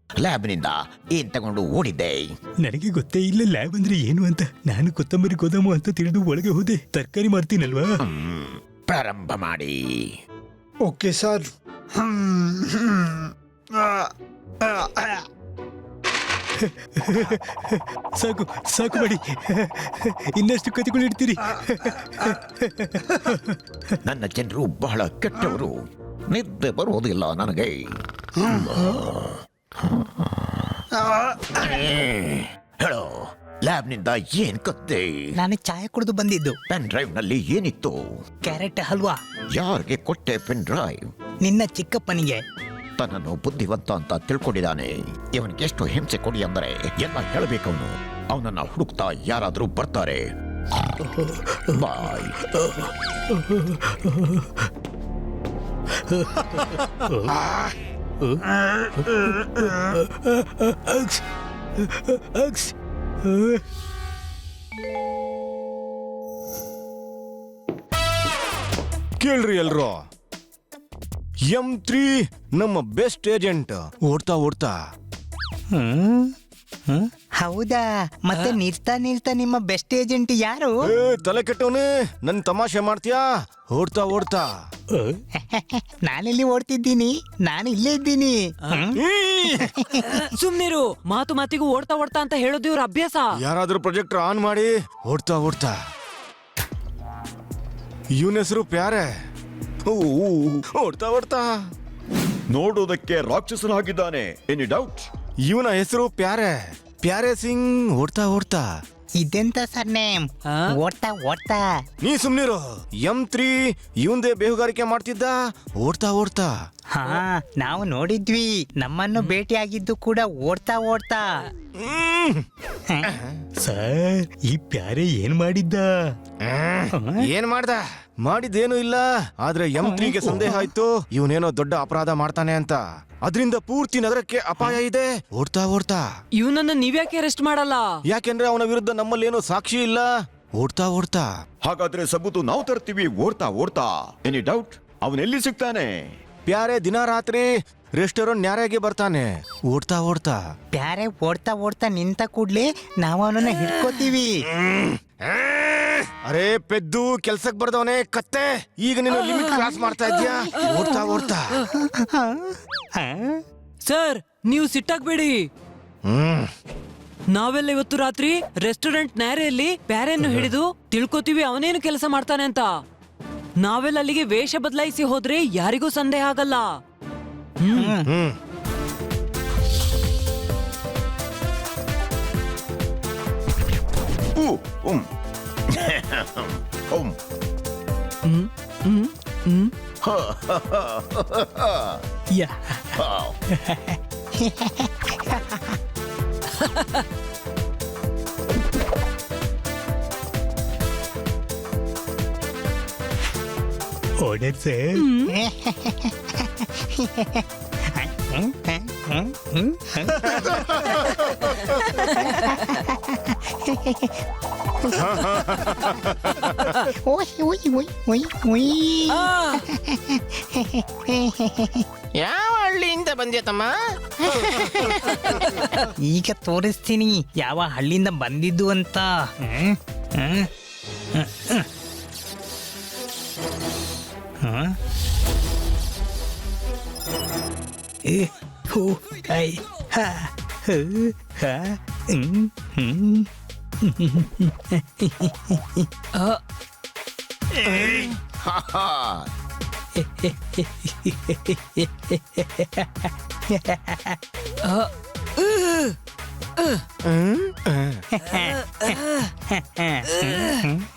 ಲ್ಯಾಬ್ನಿಂದ ಏನ್ ತಗೊಂಡು ಓಡಿದ್ದೆ? ನನಗೆ ಗೊತ್ತೇ ಇಲ್ಲ ಲ್ಯಾಬ್ ಅಂದ್ರೆ ಏನು ಅಂತ. ನಾನು ಕೊತ್ತಂಬರಿ ಗೋದಾಮು ಅಂತ ತಿಳಿದು ಒಳಗೆ ಹೋದೆ. ತರಕಾರಿ ಮಾಡ್ತೀನಲ್ವಾ. ಪ್ರಾರಂಭ ಮಾಡಿ. Okay sir. ಸಾಕು ಸಾಕು ಮಾಡಿ. ಇನ್ನಷ್ಟು ಕತೆಗಳಿಡ್ತೀರಿ. ನನ್ನ ಜನರು ಬಹಳ ಕೆಟ್ಟವರು. ನಿದ್ದೆ ಬರುವುದಿಲ್ಲ ನನಗೆ. ಹೇಳೋ, ಲ್ಯಾಬ್ನಿಂದ ಏನ್ ಕತ್ತೆ? ನಾನು ಚಾಯ್ ಕುಡಿದು ಬಂದಿದ್ದು. ಪೆನ್ ಡ್ರೈವ್ ನಲ್ಲಿ ಏನಿತ್ತು? ಕ್ಯಾರೆಟ್ ಹಲ್ವಾ. ಯಾರಿಗೆ ಕೊಟ್ಟೆ ಪೆನ್ ಡ್ರೈವ್? ನಿನ್ನ ಚಿಕ್ಕಪ್ಪನಿಗೆ. ತನ್ನನ್ನು ಬುದ್ಧಿವಂತ ಅಂತ ತಿಳ್ಕೊಂಡಿದ್ದಾನೆ. ಇವನಿಗೆ ಎಷ್ಟು ಹಿಂಸೆ ಕೊಡಿ ಅಂದರೆ ಎಲ್ಲ ಹೇಳಬೇಕವನು. ಅವನನ್ನ ಹುಡುಕ್ತಾ ಯಾರಾದ್ರೂ ಬರ್ತಾರೆ. ಬಾಯ್. ಕೇಳ್ರಿ ಎಲ್ರು, M3 ನಮ್ಮ ಬೆಸ್ಟ್ ಏಜೆಂಟ್ ಓಡ್ತಾ ಓಡ್ತಾ ಹೌದಾ? ಮತ್ತೆ ನಿಲ್ತಾ ನಿಮ್ಮ ಬೆಸ್ಟ್ ಏಜೆಂಟ್ ಯಾರು? ತಲೆ ಕೆಟ್ಟವನೇ, ನನ್ ತಮಾಷೆ ಮಾಡ್ತೀಯಾ? ಓಡ್ತಾ ಓಡ್ತಾ ನಾನಿಲ್ಲಿ ಓಡ್ತಿದ್ದೀನಿ, ನಾನು ಇಲ್ಲೇ ಇದ್ದೀನಿ. ಸುಮ್ನಿರು, ಮಾತು ಮಾತಿಗೂ ಓಡ್ತಾ ಓಡ್ತಾ ಅಂತ ಹೇಳೋದು ಇವ್ರ ಅಭ್ಯಾಸ. ಯಾರಾದ್ರೂ ಪ್ರೊಜೆಕ್ಟರ್ ಆನ್ ಮಾಡಿ. ಓಡ್ತಾ ಓಡ್ತಾ ಇವನ ಹೆಸರು ಪ್ಯಾರೆ. ಓಡ್ತಾ ಓಡ್ತಾ ನೋಡೋದಕ್ಕೆ ರಾಕ್ಷಸನಾಗಿದ್ದಾನೆ. Any doubt? ಇವನ ಹೆಸರು ಪ್ಯಾರೆ, ಪ್ಯಾರೆ ಸಿಂಗ್. ಓಡ್ತಾ ಓಡ್ತಾ ಇದೆಂತ ಸರ್ ನೇಮ್? ಆ? ಓಡ್ತಾ ಓಡ್ತಾ. ನೀ ಸುಮ್ನಿರು. M3 ಇವಂದೇ ಬೇಹುಗಾರಿಕೆ ಮಾಡ್ತಿದ್ದ. ಓಡ್ತಾ ಓಡ್ತಾ ಹಾ, ನಾವು ನೋಡಿದ್ವಿ. ನಮ್ಮನ್ನು ಭೇಟಿಯಾಗಿದ್ದು ಕೂಡ ಓಡ್ತಾ ಓಡ್ತಾ. ಸರ್, ಈ ಪ್ಯಾರೆ ಏನ್ ಮಾಡಿದ್ದ? ಏನ್ ಮಾಡ್ದ? ಮಾಡಿದ್ದೇನು ಇಲ್ಲ. ಆದ್ರೆ M3ಗೆ ಸಂದೇಹ ಆಯ್ತು, ಇವನೇನೋ ದೊಡ್ಡ ಅಪರಾಧ ಮಾಡ್ತಾನೆ ಅಂತ. ಅದರಿಂದ ಪೂರ್ತಿ ನಗರಕ್ಕೆ ಅಪಾಯ ಇದೆ. ಓಡ್ತಾ ಓಡ್ತಾ ಇವನನ್ನ ನೀವ್ಯಾಕೆ ಅರೆಸ್ಟ್ ಮಾಡಲ್ಲ? ಯಾಕೆಂದ್ರೆ ಅವನ ವಿರುದ್ಧ ನಮ್ಮಲ್ಲೇನು ಸಾಕ್ಷಿ ಇಲ್ಲ. ಓಡ್ತಾ ಓಡ್ತಾ ಹಾಗಾದ್ರೆ ಸಬೂತು ನಾವು ತರ್ತೀವಿ. ಓಡ್ತಾ ಓಡ್ತಾ. Any doubt? ಅವನೆಲ್ಲಿ ಸಿಗ್ತಾನೆ? ಪ್ಯಾರೆ ದಿನ ರಾತ್ರಿ ರೆಸ್ಟೋರೆಂಟ್ ನ್ಯಾರೆಗೆ ಬರ್ತಾನೆ. ಓಡ್ತಾ ಓಡ್ತಾ ಪ್ಯಾರೆ ಓಡ್ತಾ ಓಡ್ತಾ ನಿಂತ ಕೂಡ್ಲೆ ನಾವು ಅವನನ್ನ ಹಿಡ್ಕೋತೀವಿ. ಅರೆ ಪೆದ್ದು, ಕೆಲ್ಸಕ್ ಬರ್ದವನೇ ಕತ್ತೆ, ಈಗ ನೀನು ಲಿಮಿಟ್ ಕ್ರಾಸ್ ಮಾಡ್ತಾ ಇದ್ಯಾ. ಓಡ್ತಾ ಓಡ್ತಾ ಸರ್, ನೀವು ಸಿಟ್ಟಾಗ್ಬೇಡಿ. ನಾವೆಲ್ಲ ಇವತ್ತು ರಾತ್ರಿ ರೆಸ್ಟೋರೆಂಟ್ ನ್ಯಾರೆಯಲ್ಲಿ ಪ್ಯಾರೆಯನ್ನು ಹಿಡಿದು ತಿಳ್ಕೊತೀವಿ ಅವನೇನು ಕೆಲಸ ಮಾಡ್ತಾನೆ ಅಂತ. ನಾವೆಲ್ಲ ಅಲ್ಲಿಗೆ ವೇಷ ಬದಲಾಯಿಸಿ ಹೋದ್ರೆ ಯಾರಿಗೂ ಸಂದೇಹ ಆಗಲ್ಲ. ಯಾ. Order sir. ಯಾವ ಹಳ್ಳಿಯಿಂದ ಬಂದ್ಯಾ ತಮ್ಮ? ಈಗ ತೋರಿಸ್ತೀನಿ ಯಾವ ಹಳ್ಳಿಯಿಂದ ಬಂದಿದ್ದು ಅಂತ.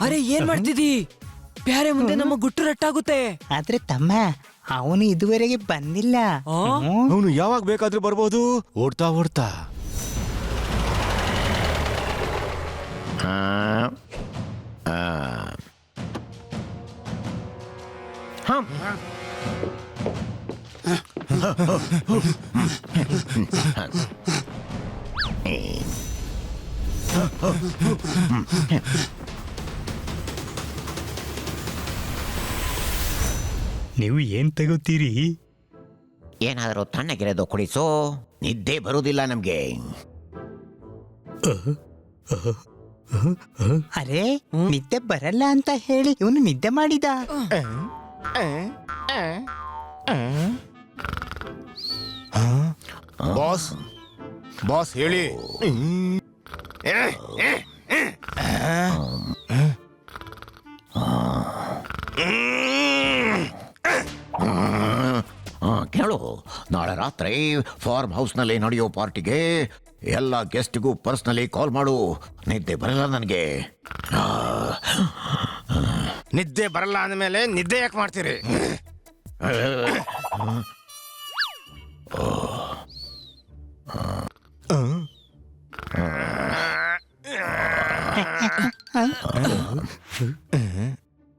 ಅರೆ ಏನ್ ಮಾಡ್ತಿದಿ? ಪ್ಯಾರೆ ಮುಂದೆ ನಮ್ಮ ಗುಟ್ಟು ರಟ್ಟಾಗುತ್ತೆ. ಆದ್ರೆ ತಮ್ಮ, ಅವನು ಇದುವರೆಗೆ ಬಂದಿಲ್ಲ. ಅವನು ಯಾವಾಗ ಬೇಕಾದ್ರೂ ಬರ್ಬೋದು. ಓಡ್ತಾ ಓಡ್ತಾ ನೀವು ಏನ್ ತಗೋತೀರಿ? ಏನಾದರೂ ತಣ್ಣಗಿರೋದು ಕುಡಿಸೋ. ನಿದ್ದೆ ಬರುವುದಿಲ್ಲ ನಮ್ಗೆ. ಅರೆ, ನಿದ್ದೆ ಬರಲ್ಲ ಅಂತ ಹೇಳಿ ಇವನು ನಿದ್ದೆ ಮಾಡಿದ. ಬಾಸ್, ಬಾಸ್ ಹೇಳಿ. ಕೇಳು, ನಾಳೆ ರಾತ್ರಿ ಫಾರ್ಮ್ ಹೌಸ್ನಲ್ಲಿ ನಡೆಯೋ ಪಾರ್ಟಿಗೆ ಎಲ್ಲ ಗೆಸ್ಟ್ಗೂ ಪರ್ಸ್ನಲಿ ಕಾಲ್ ಮಾಡು. ನಿದ್ದೆ ಬರಲ್ಲ ನನಗೆ. ನಿದ್ದೆ ಬರಲ್ಲ ಅಂದಮೇಲೆ ನಿದ್ದೆ ಯಾಕೆ ಮಾಡ್ತೀರಿ?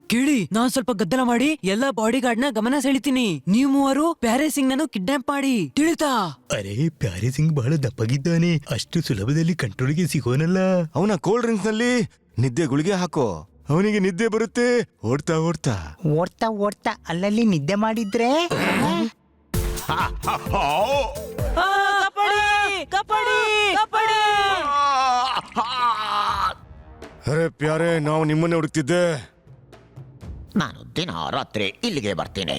ಕೇಳಿ, ನಾನ್ ಸ್ವಲ್ಪ ಗದ್ದಲ ಮಾಡಿ ಎಲ್ಲಾ ಬಾಡಿ ಗಾರ್ಡ್ ನ ಗಮನ ಸೆಳಿತೀನಿ. ನೀವು ಮೂವರು ಪ್ಯಾರೆ ಸಿಂಗ್ ನನ್ನು ಕಿಡ್ನಾಪ್ ಮಾಡಿ, ತಿಳಿತಾ? ಅರೆ ಪ್ಯಾರೆ ಸಿಂಗ್ ಬಹಳ ದಪ್ಪಗಿದ್ದಾನೆ, ಅಷ್ಟು ಸುಲಭದಲ್ಲಿ ಕಂಟ್ರೋಲ್ಗೆ ಸಿಗೋನಲ್ಲ. ಅವನ ಕೋಲ್ಡ್ ಡ್ರಿಂಕ್ಸ್ ನಲ್ಲಿ ನಿದ್ದೆ ಗುಳಿಗೆ ಹಾಕೋ, ಅವನಿಗೆ ನಿದ್ದೆ ಬರುತ್ತೆ. ಓಡ್ತಾ ಓಡ್ತಾ ಓಡ್ತಾ ಓಡ್ತಾ ಅಲ್ಲಲ್ಲಿ ನಿದ್ದೆ ಮಾಡಿದ್ರೆ ಅರೆ ಪ್ಯಾರೆ, ನಾವು ನಿಮ್ಮನ್ನೇ ಹುಡುಕ್ತಿದ್ದೆ. ನಾನು ದಿನ ರಾತ್ರಿ ಇಲ್ಲಿಗೆ ಬರ್ತೀನಿ.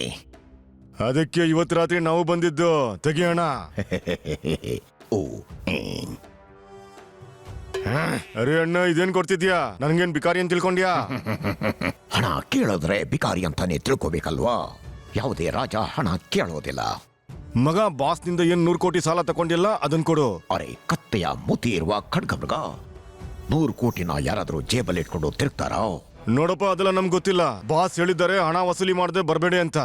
ಅದಕ್ಕೆ ಇವತ್ತು ರಾತ್ರಿ ನಾವು ಬಂದಿದ್ದು. ತೆಗಿಯೋಣ. ಓ ಅರೆ ಅಣ್ಣ, ಇದೇನ್ ಕೊಡ್ತಿದ್ಯಾ? ನನ್ಗೇನ್ ಬಿಕಾರಿ ಅಂತ ತಿಳ್ಕೊಂಡ್ಯಾ? ಹಣ ಕೇಳಿದ್ರೆ ಬಿಕಾರಿ ಅಂತಾನೆ ತಿಳ್ಕೋಬೇಕಲ್ವಾ? ಯಾವುದೇ ರಾಜ ಹಣ ಕೇಳೋದಿಲ್ಲ. ಮಗ, ಬಾಸ್ನಿಂದ ಏನ್ 100 ಕೋಟಿ ಸಾಲ ತಗೊಂಡಿಲ್ಲ, ಅದನ್ ಕೊಡು. ಅರೆ ಕತ್ತೆಯ ಮೂತಿ ಇರುವ ಖಡ್ಗಮೃಗ, 100 ಕೋಟಿನ ಯಾರಾದ್ರೂ ಜೇಬಲ್ಲಿ ಇಟ್ಕೊಂಡು ತಿರುಗ್ತಾರೋ? ನೋಡಪ್ಪ, ಅದೆಲ್ಲ ನಮ್ಗೆ ಗೊತ್ತಿಲ್ಲ. ಬಾಸ್ ಹೇಳಿದ್ದಾರೆ ಹಣ ವಸೂಲಿ ಮಾಡದೆ ಬರಬೇಡಿ ಅಂತ.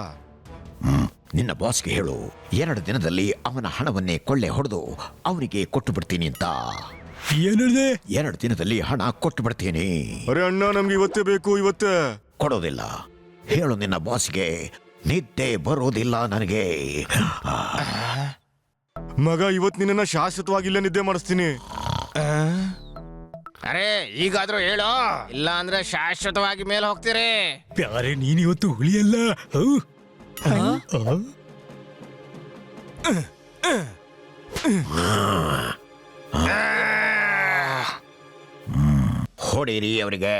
ನಿನ್ನ ಬಾಸ್ಗೆ ಹೇಳು, 2 ದಿನದಲ್ಲಿ ಅವನ ಹಣವನ್ನೇ ಕೊಳ್ಳೆ ಹೊಡೆದು ಅವನಿಗೆ ಕೊಟ್ಟು ಬಿಡ್ತೀನಿ ಅಂತ. ಏನಿದೆ? 2 ದಿನದಲ್ಲಿ ಹಣ ಕೊಟ್ಟು ಬಿಡ್ತೀನಿ. ಅರೆ ಅಣ್ಣ, ನಮ್ಗೆ ಇವತ್ತೇ ಬೇಕು, ಇವತ್ತೇ. ಕೊಡೋದಿಲ್ಲ. ಹೇಳು ನಿನ್ನ ಬಾಸ್ಗೆ, ನಿದ್ದೆ ಬರೋದಿಲ್ಲ ನನಗೆ. ಮಗ, ಇವತ್ ನಿನ್ನ ಶಾಶ್ವತವಾಗಿ ಇಲ್ಲೇ ನಿದ್ದೆ ಮಾಡಿಸ್ತೀನಿ. ಅರೆ ಈಗಾದ್ರೂ ಹೇಳೋ, ಇಲ್ಲ ಅಂದ್ರೆ ಶಾಶ್ವತವಾಗಿ ಮೇಲೆ ಹೋಗ್ತೀರಿ. ಪ್ಯಾರೆ ನೀನ್ ಇವತ್ತು ಹುಳಿಯಲ್ಲ. ಹೊಡೀರಿ ಅವರಿಗೆ.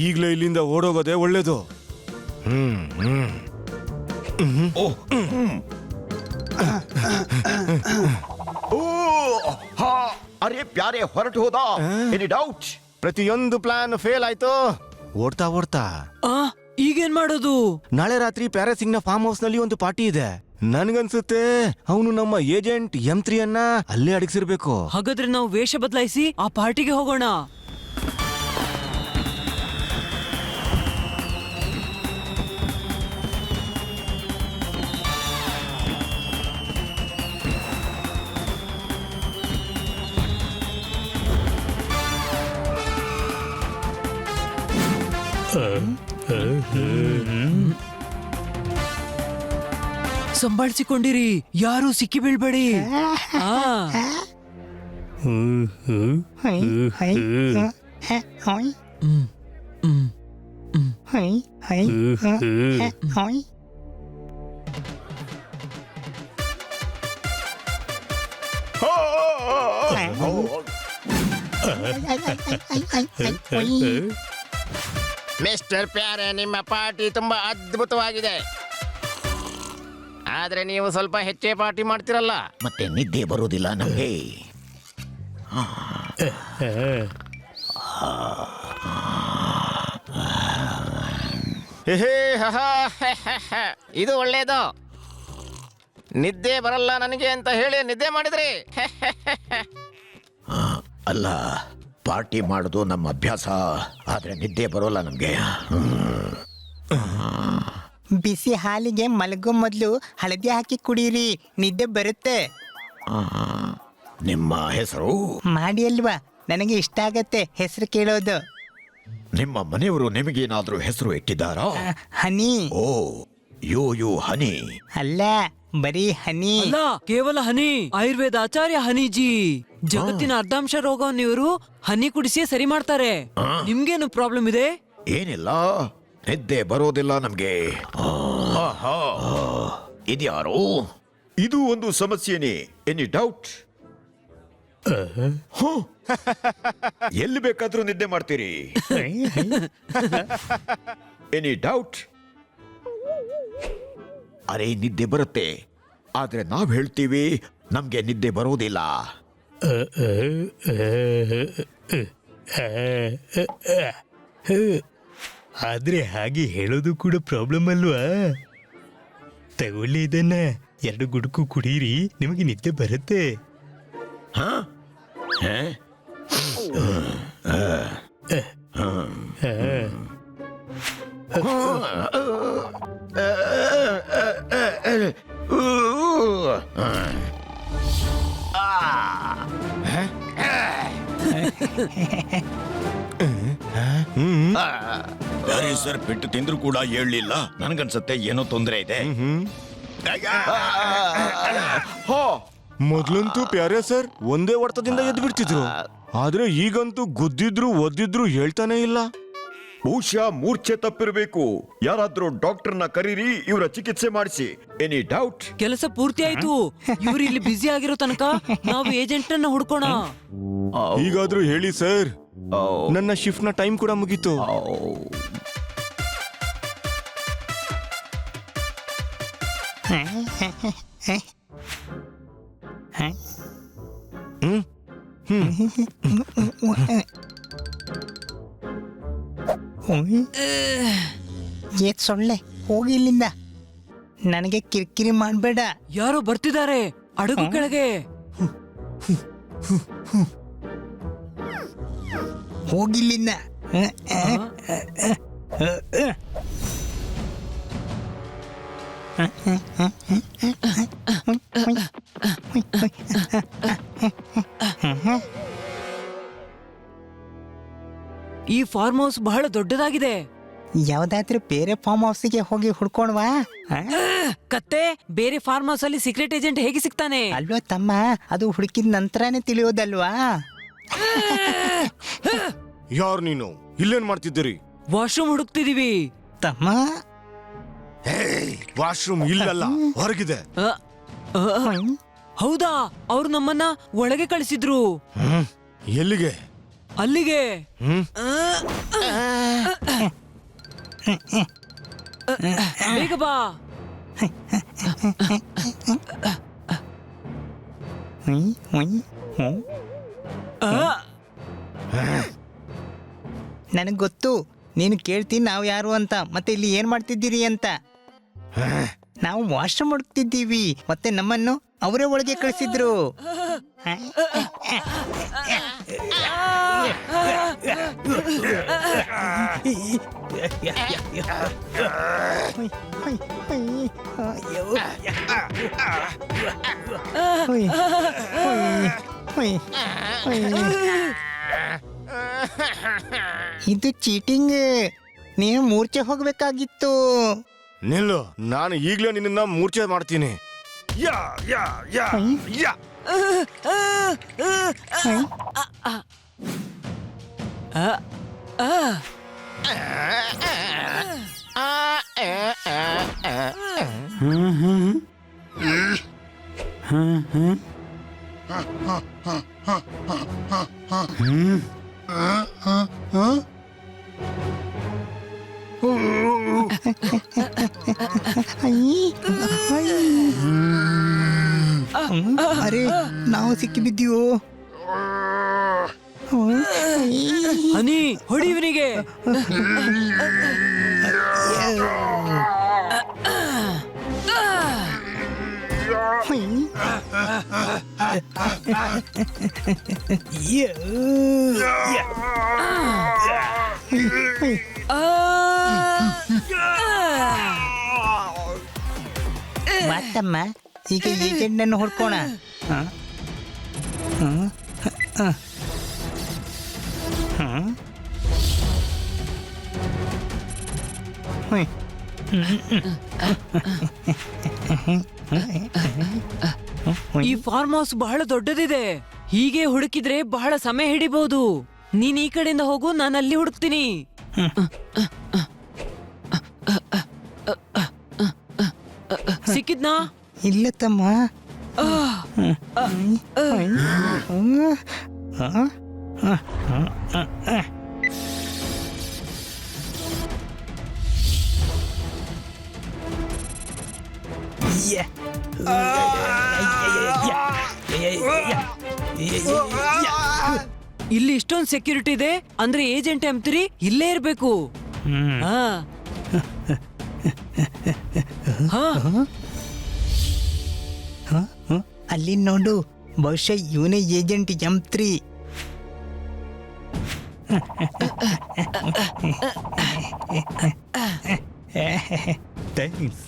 ಈಗ್ಲೇ ಇಲ್ಲಿಂದ ಓಡೋಗೋದೇ ಒಳ್ಳೇದು. ಅರೆ ಪ್ಯಾರೆ ಹೊರಟು ಹೋದ. Any doubt? ಪ್ರತಿಯೊಂದು ಪ್ಲಾನ್ ಫೇಲ್ ಆಯ್ತು. ಓಡ್ತಾ ಓಡ್ತಾ ಈಗೇನ್ ಮಾಡೋದು? ನಾಳೆ ರಾತ್ರಿ ಪ್ಯಾರೆ ಸಿಂಗ್ ನ ಫಾರ್ಮ್ ಹೌಸ್ ನಲ್ಲಿ ಒಂದು ಪಾರ್ಟಿ ಇದೆ. ನನ್ಗನ್ಸುತ್ತೆ ಅವನು ನಮ್ಮ ಏಜೆಂಟ್ M3 ಅನ್ನ ಅಲ್ಲೇ ಅಡಗಿಸಿರ್ಬೇಕು. ಹಾಗಾದ್ರೆ ನಾವು ವೇಷ ಬದಲಾಯಿಸಿ ಆ ಪಾರ್ಟಿಗೆ ಹೋಗೋಣ. ಸಂಭಾಳಿಸಿಕೊಂಡಿರಿ, ಯಾರು ಸಿಕ್ಕಿ ಬೀಳ್ಬೇಡಿ. ಮಿಸ್ಟರ್ ಪ್ಯಾರೆ, ನಿಮ್ಮ ಪಾರ್ಟಿ ತುಂಬಾ ಅದ್ಭುತವಾಗಿದೆ. ಆದ್ರೆ ನೀವು ಸ್ವಲ್ಪ ಹೆಚ್ಚೇ ಪಾರ್ಟಿ ಮಾಡ್ತಿರಲ್ಲ. ಮತ್ತೆ ನಿದ್ದೆ ಬರೋದಿಲ್ಲ ನಮಗೆ. ಇದು ಒಳ್ಳೇದು. ನಿದ್ದೆ ಬರಲ್ಲ ನನಗೆ ಅಂತ ಹೇಳಿ ನಿದ್ದೆ ಮಾಡಿದ್ರಿ. ಅಲ್ಲ, ಪಾರ್ಟಿ ಮಾಡೋದು ನಮ್ಮ ಅಭ್ಯಾಸ. ಆದ್ರೆ ನಿದ್ದೆ ಬರೋಲ್ಲ ನಮ್ಗೆ. ಬಿಸಿ ಹಾಲಿಗೆ ಮಲಗೋ ಮೊದಲು ಹಳದಿ ಹಾಕಿ ಕುಡೀರಿ, ನಿದ್ದೆ ಬರುತ್ತೆ. ನಿಮ್ಮ ಹೆಸರು? ಮಾಡಿ ಅಲ್ವಾ, ನನಗೆ ಇಷ್ಟ ಆಗತ್ತೆ ಹೆಸರು ಕೇಳೋದು. ನಿಮ್ಮ ಮನೆಯವರು ನಿಮಗೇನಾದ್ರೂ ಹೆಸರು ಇಟ್ಟಿದ್ದಾರಾ? ಹನಿ. ಓ, ಯು ಹನಿ. ಅಲ್ಲ, ಬರೀ ಹನಿ. ಅಲ್ಲ, ಕೇವಲ ಹನಿ. ಆಯುರ್ವೇದ ಆಚಾರ್ಯ ಹನಿಜಿ. ಜಗತ್ತಿನ ಅರ್ಧಾಂಶ ರೋಗವನ್ನು ಇವರು ಹನಿ ಕುಡಿಸಿಯೇ ಸರಿ ಮಾಡ್ತಾರೆ. ನಿಮ್ಗೇನು ಪ್ರಾಬ್ಲಮ್ ಇದೆ? ಏನಿಲ್ಲ, ನಿದ್ದೆ ಬರೋದಿಲ್ಲ ನಮ್ಗೆ. ಆಹಾ, ಇದ್ಯಾರು? ಇದು ಒಂದು ಸಮಸ್ಯೆನೇ. Any doubt? ಎಲ್ಲಿ ಬೇಕಾದ್ರೂ ನಿದ್ದೆ ಮಾಡ್ತೀರಿ. Any doubt? ಅರೆ, ನಿದ್ದೆ ಬರುತ್ತೆ, ಆದ್ರೆ ನಾವ್ ಹೇಳ್ತೀವಿ ನಮ್ಗೆ ನಿದ್ದೆ ಬರೋದಿಲ್ಲ. ಆದ್ರೆ ಹಾಗೆ ಹೇಳೋದು ಕೂಡ ಪ್ರಾಬ್ಲಮ್ ಅಲ್ವಾ? ತಗೊಳ್ಳಿ ಇದನ್ನ, 2 ಗುಡುಕು ಕುಡೀರಿ, ನಿಮಗೆ ನಿದ್ದೆ ಬರುತ್ತೆ. ಹಾ? ಹೇ? ಸರ್ ಬಿಟ್ಟು ತಿಂದ್ರು ಕೂಡ ಹೇಳಲಿಲ್ಲ. ನನಗನ್ಸತ್ತೆ ಏನೋ ತೊಂದರೆ ಇದೆ. ಮೊದ್ಲಂತೂ ಪ್ಯಾರೆ ಸರ್ ಒಂದೇ ಹೊಡೆತದಿಂದ ಎದ್ದು ಬಿಡ್ತಿದ್ರು, ಆದ್ರೆ ಈಗಂತೂ ಗುದ್ದಿದ್ರು ಒದ್ದಿದ್ರು ಹೇಳ್ತಾನೆ ಇಲ್ಲ. ಬಹುಶಃ ಮೂರ್ಛೆ ತಪ್ಪಿರಬೇಕು. ಯಾರಾದ್ರೂ ಡಾಕ್ಟರ್ನ ಕರೀರಿ, ಇವರ ಚಿಕಿತ್ಸೆ ಮಾಡಿಸಿ. Any doubt? ಕೆಲಸ ಪೂರ್ತಿ ಆಯ್ತು. ಇವ್ರು ಇಲ್ಲಿ ಬ್ಯುಸಿ ಆಗಿರೋ ತನಕ ನಾವು ಏಜೆಂಟ್ ಅನ್ನ ಹುಡ್ಕೋಣ. ಈಗಾದ್ರೂ ಹೇಳಿ ಸರ್, ನನ್ನ ಶಿಫ್ಟ್ ನ ಟೈಮ್ ಕೂಡ ಮುಗೀತು. ಏತ್ ಸೊಳ್ಳೆ, ಹೋಗಿ ಇಲ್ಲಿಂದ. ನನಗೆ ಕಿರಿಕಿರಿ ಮಾಡಬೇಡ. ಯಾರೋ ಬರ್ತಿದ್ದಾರೆ ಅಡುಗು ಕೆಳಗೆ. ಹೋಗಿಲ್ಲಿಂದ. ಈ ಫಾರ್ಮ್ ಹೌಸ್ ಬಹಳ ದೊಡ್ಡದಾಗಿದೆ. ಯಾವ್ದಾದ್ರೂ ಬೇರೆ ಫಾರ್ಮ್ ಹೌಸ್ಗೆ ಹೋಗಿ ಹುಡ್ಕೊಂಡ್ವಾ? ಕತ್ತೆ, ಬೇರೆ ಫಾರ್ಮ್ ಹೌಸ್ ಅಲ್ಲಿ ಸೀಕ್ರೆಟ್ ಏಜೆಂಟ್ ಹೇಗೆ ಸಿಗ್ತಾನೆ? ಅಲ್ವಾ ತಮ್ಮ, ಅದು ಹುಡುಕಿದ ನಂತರನೇ ತಿಳಿಯೋದಲ್ವಾ? ಯಾರು ನೀನು? ಇಲ್ಲೇನ್ ಮಾಡ್ತಿದ್ದೀರಿ? ವಾಶ್ರೂಮ್ ಹುಡುಕ್ತಿದೀವಿ. ತಮ್ಮ, ವಾಶ್ರೂಮ್ ಇಲ್ಲಲ್ಲ, ಹೊರಗಿದೆ. ಹೌದಾ? ಅವ್ರು ನಮ್ಮನ್ನ ಒಳಗೆ ಕಳಿಸಿದ್ರು. ಎಲ್ಲಿಗೆ? ಅಲ್ಲಿಗೆ. ಬೇಗ ಬಾ. ನನಗ್ ಗೊತ್ತು ನೀನು ಕೇಳ್ತೀನಿ ನಾವು ಯಾರು ಅಂತ, ಮತ್ತೆ ಇಲ್ಲಿ ಏನ್ ಮಾಡ್ತಿದ್ದೀರಿ ಅಂತ. ನಾವು ವಾಶ್ರೂಮ್ ಹುಡುಕ್ತಿದ್ದೀವಿ, ಮತ್ತೆ ನಮ್ಮನ್ನು ಅವರೇ ಒಳಗೆ ಕಳಿಸಿದ್ರು. ಇದು ಚೀಟಿಂಗ್. ನೀನು ಮೂರ್ಛೆ ಹೋಗ್ಬೇಕಾಗಿತ್ತು. ನಿಲ್ಲು, ನಾನು ಈಗ್ಲೇ ನಿನ್ನ ಮೂರ್ಛೆ ಮಾಡ್ತೀನಿ. ಯಾ ಯಾ ಯಾ ಯಾ. ಅರೆ, ನಾವು ಸಿಕ್ಕಿ ಬಿದ್ದೀವೋ? ಹನಿ, ಹೊಡಿ ಇವನಿಗೆ. ಮಾತಮ್ಮ, ಈಗ ಏಜೆಂಟ್ ಅನ್ನು ಹುಡ್ಕೋಣ. ಈ ಫಾರ್ಮ್ ಹೌಸ್ ಬಹಳ ದೊಡ್ಡದಿದೆ. ಹೀಗೆ ಹುಡುಕಿದ್ರೆ ಬಹಳ ಸಮಯ ಹಿಡಿಬಹುದು. ನೀನ್ ಈ ಕಡೆಯಿಂದ ಹೋಗು, ನಾನು ಅಲ್ಲಿ ಹುಡುಕ್ತೀನಿ. ಸಿಕ್ಕಿದ್ನಾ? ಇಲ್ಲ ತಮ್ಮ. ಇಲ್ಲಿ ಇಷ್ಟೊಂದು ಸೆಕ್ಯೂರಿಟಿ ಇದೆ ಅಂದ್ರೆ ಏಜೆಂಟ್ M3 ಇಲ್ಲೇ ಇರ್ಬೇಕು. ಹಾ. ಹಾ. ಅಲ್ಲಿ ನೋಡು, ಬಹುಶಃ ಇವನೇ ಏಜೆಂಟ್ M3.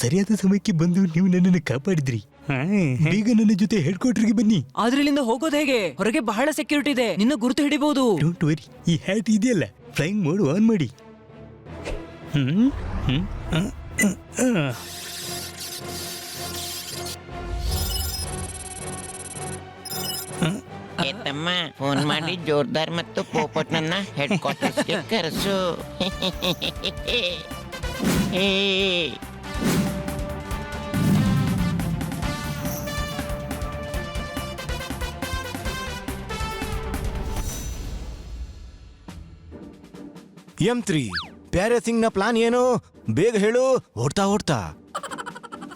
ಸರಿಯಾದ ಸಮಯಕ್ಕೆ ಬಂದು ನೀವು ನನ್ನನ್ನು ಕಾಪಾಡಿದ್ರಿ. ಬೇಗ ನನ್ನ ಜೊತೆ ಹೆಡ್ ಕ್ವಾರ್ಟರ್ಗೆ ಬನ್ನಿ. ಆದ್ರೆ ಇಲ್ಲಿಂದ ಹೋಗೋದು ಹೇಗೆ? ಹೊರಗೆ ಬಹಳ ಸೆಕ್ಯೂರಿಟಿ ಇದೆ, ನಿನ್ನ ಗುರುತು ಹಿಡಿಬಹುದು. ಡೋಂಟ್ ವರಿ, ಈ ಹ್ಯಾಟ್ ಇದೆಯಲ್ಲ, ಫ್ಲೈಯಿಂಗ್ ಮೋಡ್ ಆನ್ ಮಾಡಿ. ತಮ್ಮ ಫೋನ್ ಮಾಡಿ ಜೋರ್ದಾರ್ ಮತ್ತು ಪೋಪಟ್ನನ್ನ ಹೆಡ್ ಕ್ವಾರ್ಟರ್ಸ್ಗೆ ಕರೆಸು. M3, ಪ್ಯಾರೆ ಸಿಂಗ್ ನ ಪ್ಲಾನ್ ಏನು? ಬೇಗ ಹೇಳು. ಓಡ್ತಾ ಓಡ್ತಾ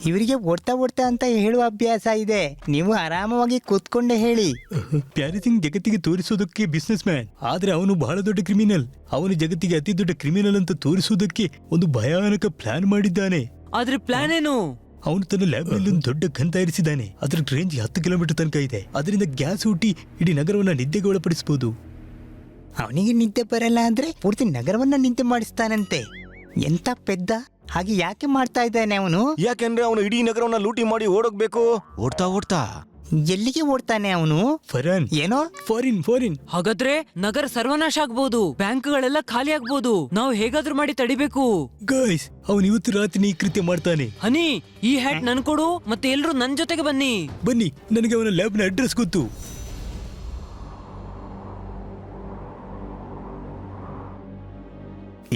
ಇವರಿಗೆ ಓಡ್ತಾ ಓಡ್ತಾ ಅಂತ ಹೇಳುವ ಅಭ್ಯಾಸ ಇದೆ. ನೀವು ಆರಾಮವಾಗಿ ಕೂತ್ಕೊಂಡೆ ಹೇಳಿ. ಪ್ಯಾರಿ ಸಿಂಗ್ ಜಗತ್ತಿಗೆ ತೋರಿಸೋದಕ್ಕೆ ಬಿಸ್ನೆಸ್ ಮ್ಯಾನ್, ಆದ್ರೆ ಅವನು ಬಹಳ ದೊಡ್ಡ ಕ್ರಿಮಿನಲ್. ಅವನು ಜಗತ್ತಿಗೆ ಅತಿ ದೊಡ್ಡ ಕ್ರಿಮಿನಲ್ ಅಂತ ತೋರಿಸೋದಕ್ಕೆ ಒಂದು ಭಯಾನಕ ಪ್ಲಾನ್ ಮಾಡಿದ್ದಾನೆ. ಆದ್ರೆ ಪ್ಲಾನ್ ಏನು? ಅವನು ತನ್ನ ಲ್ಯಾಬ್ ನಲ್ಲಿ ಒಂದು ದೊಡ್ಡ ಗನ್ ತಯಾರಿಸಿದ್ದಾನೆ. ಅದರ ರೇಂಜ್ 10 ಕಿಲೋಮೀಟರ್ ತನಕ ಇದೆ. ಅದರಿಂದ ಗ್ಯಾಸ್ ಹುಟ್ಟಿ ಇಡೀ ನಗರವನ್ನ ನಿದ್ದೆಗೆ ಒಳಪಡಿಸಬಹುದು. ಅವನಿಗೆ ನಿದ್ದೆ ಬರಲ್ಲ ಅಂದ್ರೆ ಪೂರ್ತಿ ನಗರವನ್ನ ನಿದ್ದೆ ಮಾಡಿಸ್ತಾನಂತೆ. ಎಂತ ಪೆದ್ದ! ಹಾಗೆ ಯಾಕೆ ಮಾಡ್ತಾ ಇದ್ದಾನೆ ಅವನು? ಯಾಕೆಂದ್ರೆ ಅವನು ಇಡೀ ನಗರವನ್ನ ಲೂಟಿ ಮಾಡಿ ಓಡೋಗ್ಬೇಕು. ಓಡ್ತಾ ಓಡ್ತಾ ಎಲ್ಲಿಗೆ ಓಡ್ತಾನೆ ಅವನು? ಫರಾನ್, ಏನೋ ಫಾರಿನ್. ಹಾಗಾದ್ರೆ ನಗರ ಸರ್ವನಾಶ ಆಗ್ಬೋದು, ಬ್ಯಾಂಕ್ಗಳೆಲ್ಲ ಖಾಲಿ ಆಗ್ಬೋದು. ನಾವು ಹೇಗಾದ್ರೂ ಮಾಡಿ ತಡಿಬೇಕು. ಗಾಯ್ಸ್, ಅವನು ಇವತ್ತು ರಾತ್ರಿ ಈ ಕೃತ್ಯ ಮಾಡ್ತಾನೆ. ಹನಿ, ಈ ಹ್ಯಾಟ್ ನನ್ ಕೊಡು, ಮತ್ತೆ ಎಲ್ರು ನನ್ ಜೊತೆಗೆ ಬನ್ನಿ. ಬನ್ನಿ, ನನಗೆ ಅವನ ಲ್ಯಾಬ್ನ ಅಡ್ರೆಸ್ ಗೊತ್ತು.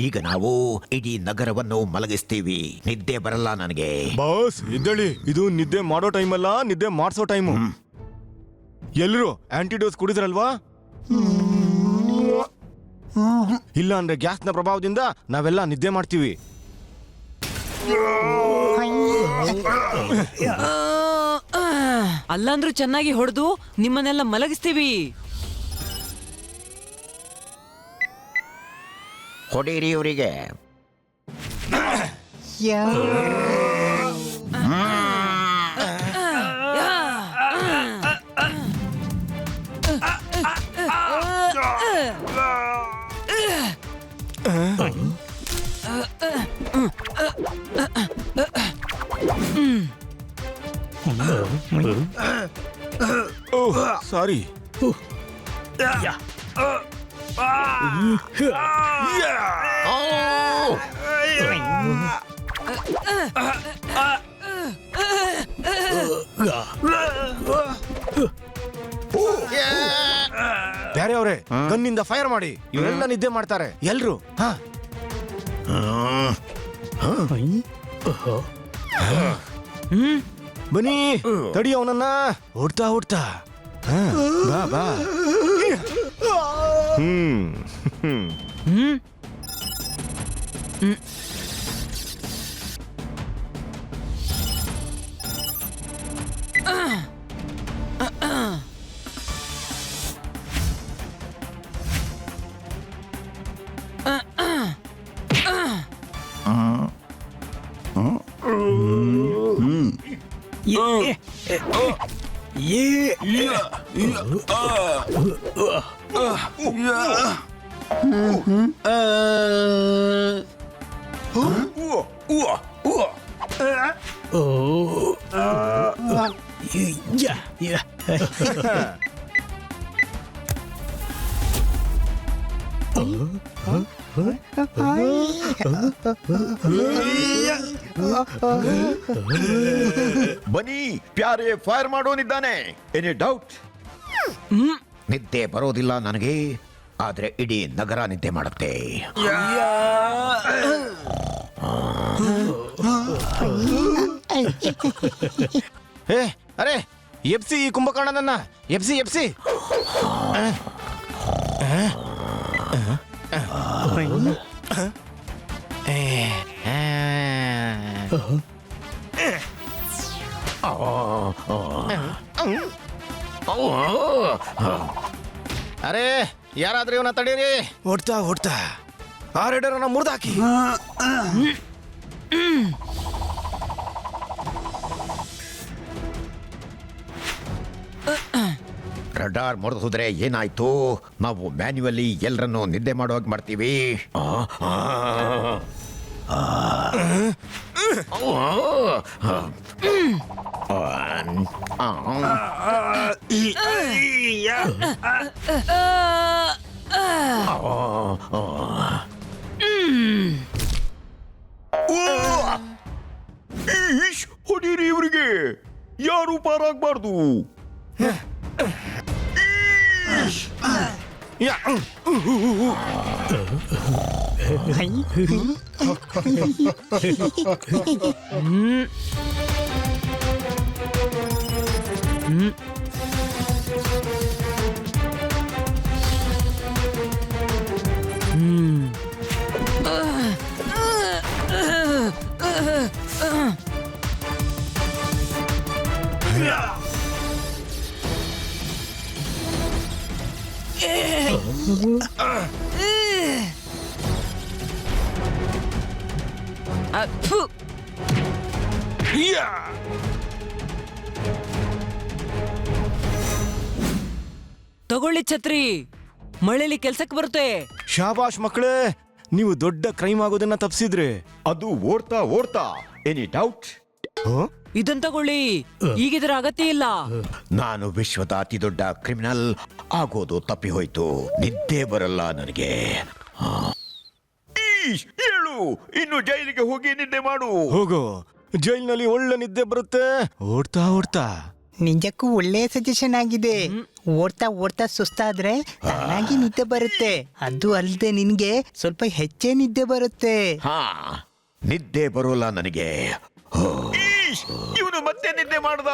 ಈಗ ನಾವು ಇಡೀ ನಗರವನ್ನು ಮಲಗಿಸ್ತೀವಿ. ನಿದ್ದೆ ಬರಲ್ಲ ನನಗೆ. ಬಾಸ್ ಇದ್ದಳಿ, ಇದು ನಿದ್ದೆ ಮಾಡೋ ಟೈಮ್ ಅಲ್ಲ, ನಿದ್ದೆ ಮಾಡಿಸೋ ಟೈಮು. ಎಲ್ಲರೂ ಆಂಟಿಡೋಸ್ ಕುಡಿದ್ರಲ್ವಾ? ಇಲ್ಲ ಅಂದ್ರೆ ಗ್ಯಾಸ್ನ ಪ್ರಭಾವದಿಂದ ನಾವೆಲ್ಲ ನಿದ್ದೆ ಮಾಡ್ತೀವಿ. ಅಲ್ಲಾಂದ್ರೂ ಚೆನ್ನಾಗಿ ಹೊಡೆದು ನಿಮ್ಮನ್ನೆಲ್ಲ ಮಲಗಿಸ್ತೀವಿ. ಹೊಡೀರಿ ಇವರಿಗೆ. ಓಹ್ ಸಾರಿ. ಬೇರೆ ಅವರೇ ಗನ್ನಿಂದ ಫೈರ್ ಮಾಡಿ. ಇವರೆಲ್ಲ ನಿದ್ದೆ ಮಾಡ್ತಾರೆ ಎಲ್ರು. ಬನ್ನಿ ತಡಿ ಅವನನ್ನ. ಓಡ್ತಾ ಓಡ್ತಾ ಬಾ ಬಾ. ಬನ್ನಿ, ಪ್ಯಾರೆ ಫೈರ್ ಮಾಡೋನಿದ್ದಾನೆ. Any doubt? ನಿದ್ದೆ ಬರೋದಿಲ್ಲ ನನಗೆ, ಆದ್ರೆ ಇಡೀ ನಗರ ನಿದ್ದೆ ಮಾಡುತ್ತೆ. ಏ ಅರೆ ಎಪ್ಸಿ ಈ ಕುಂಭಕರ್ಣನನ್ನ, ಎಪ್ಸಿ ಎಪ್ಸಿ. ಅರೆ ಯಾರಾದ್ರೂ ಇವನ ತಡೀರಿ. ಓಡ್ತಾ ಓಡ್ತಾ ಆ ರೈಡರನ್ನ ಮುರಿದಾಕಿ. ರಡಾರ್ ಮುರಿದು ಹೋದ್ರೆ ಏನಾಯ್ತು? ನಾವು ಮ್ಯಾನ್ಯುವಲಿ ಎಲ್ಲರನ್ನು ನಿದ್ದೆ ಮಾಡುವಾಗ ಮಾಡ್ತೀವಿ. ಹೊಡೀರಿ ಇವರಿಗೆ, ಯಾರು ಪಾರಾಗಬಾರ್ದು. ಥು. ತಗೊಳ್ಳಿ ಛತ್ರಿ, ಮಳೆಲಿ ಕೆಲ್ಸಕ್ಕೆ ಬರುತ್ತೆ. ಶಾಬಾಷ್ ಮಕ್ಕಳೇ, ನೀವು ದೊಡ್ಡ ಕ್ರೈಮ್ ಆಗೋದನ್ನ ತಪ್ಪಿಸಿದ್ರಿ. ಅದು ಓಡ್ತಾ ಓಡ್ತಾ. Any doubt? ಇದನ್ ತಗೊಳ್ಳಿ, ಈಗಿದ್ರ ಅಗತ್ಯ ಇಲ್ಲ. ನಾನು ವಿಶ್ವದ ಅತಿ ದೊಡ್ಡ ಕ್ರಿಮಿನಲ್ ಆಗೋದು ತಪ್ಪಿ ಹೋಯ್ತು. ನಿದ್ದೆ ಬರಲ್ಲ ನನಗೆ. ಹೇಳು, ಇನ್ನು ಜೈಲಿಗೆ ಹೋಗಿ ನಿದ್ದೆ ಮಾಡು. ಹೋಗು, ಜೈಲಿನಲ್ಲಿ ಒಳ್ಳೆ ನಿದ್ದೆ ಬರುತ್ತೆ. ಓಡ್ತಾ ಓಡ್ತಾ. ನಿಜಕ್ಕೂ ಒಳ್ಳೆ ಸಜೆಷನ್ ಆಗಿದೆ. ಓಡ್ತಾ ಓಡ್ತಾ ಸುಸ್ತಾದ್ರೆ ತಾನಾಗಿ ನಿದ್ದೆ ಬರುತ್ತೆ. ಅದು ಅಲ್ಲದೆ ನಿನ್ಗೆ ಸ್ವಲ್ಪ ಹೆಚ್ಚೇ ನಿದ್ದೆ ಬರುತ್ತೆ. ಹಾ, ನಿದ್ದೆ ಬರೋಲ್ಲ ನನಗೆ. ಇವನು ಮತ್ತೆ ನಿದ್ದೆ ಮಾಡ್ದ.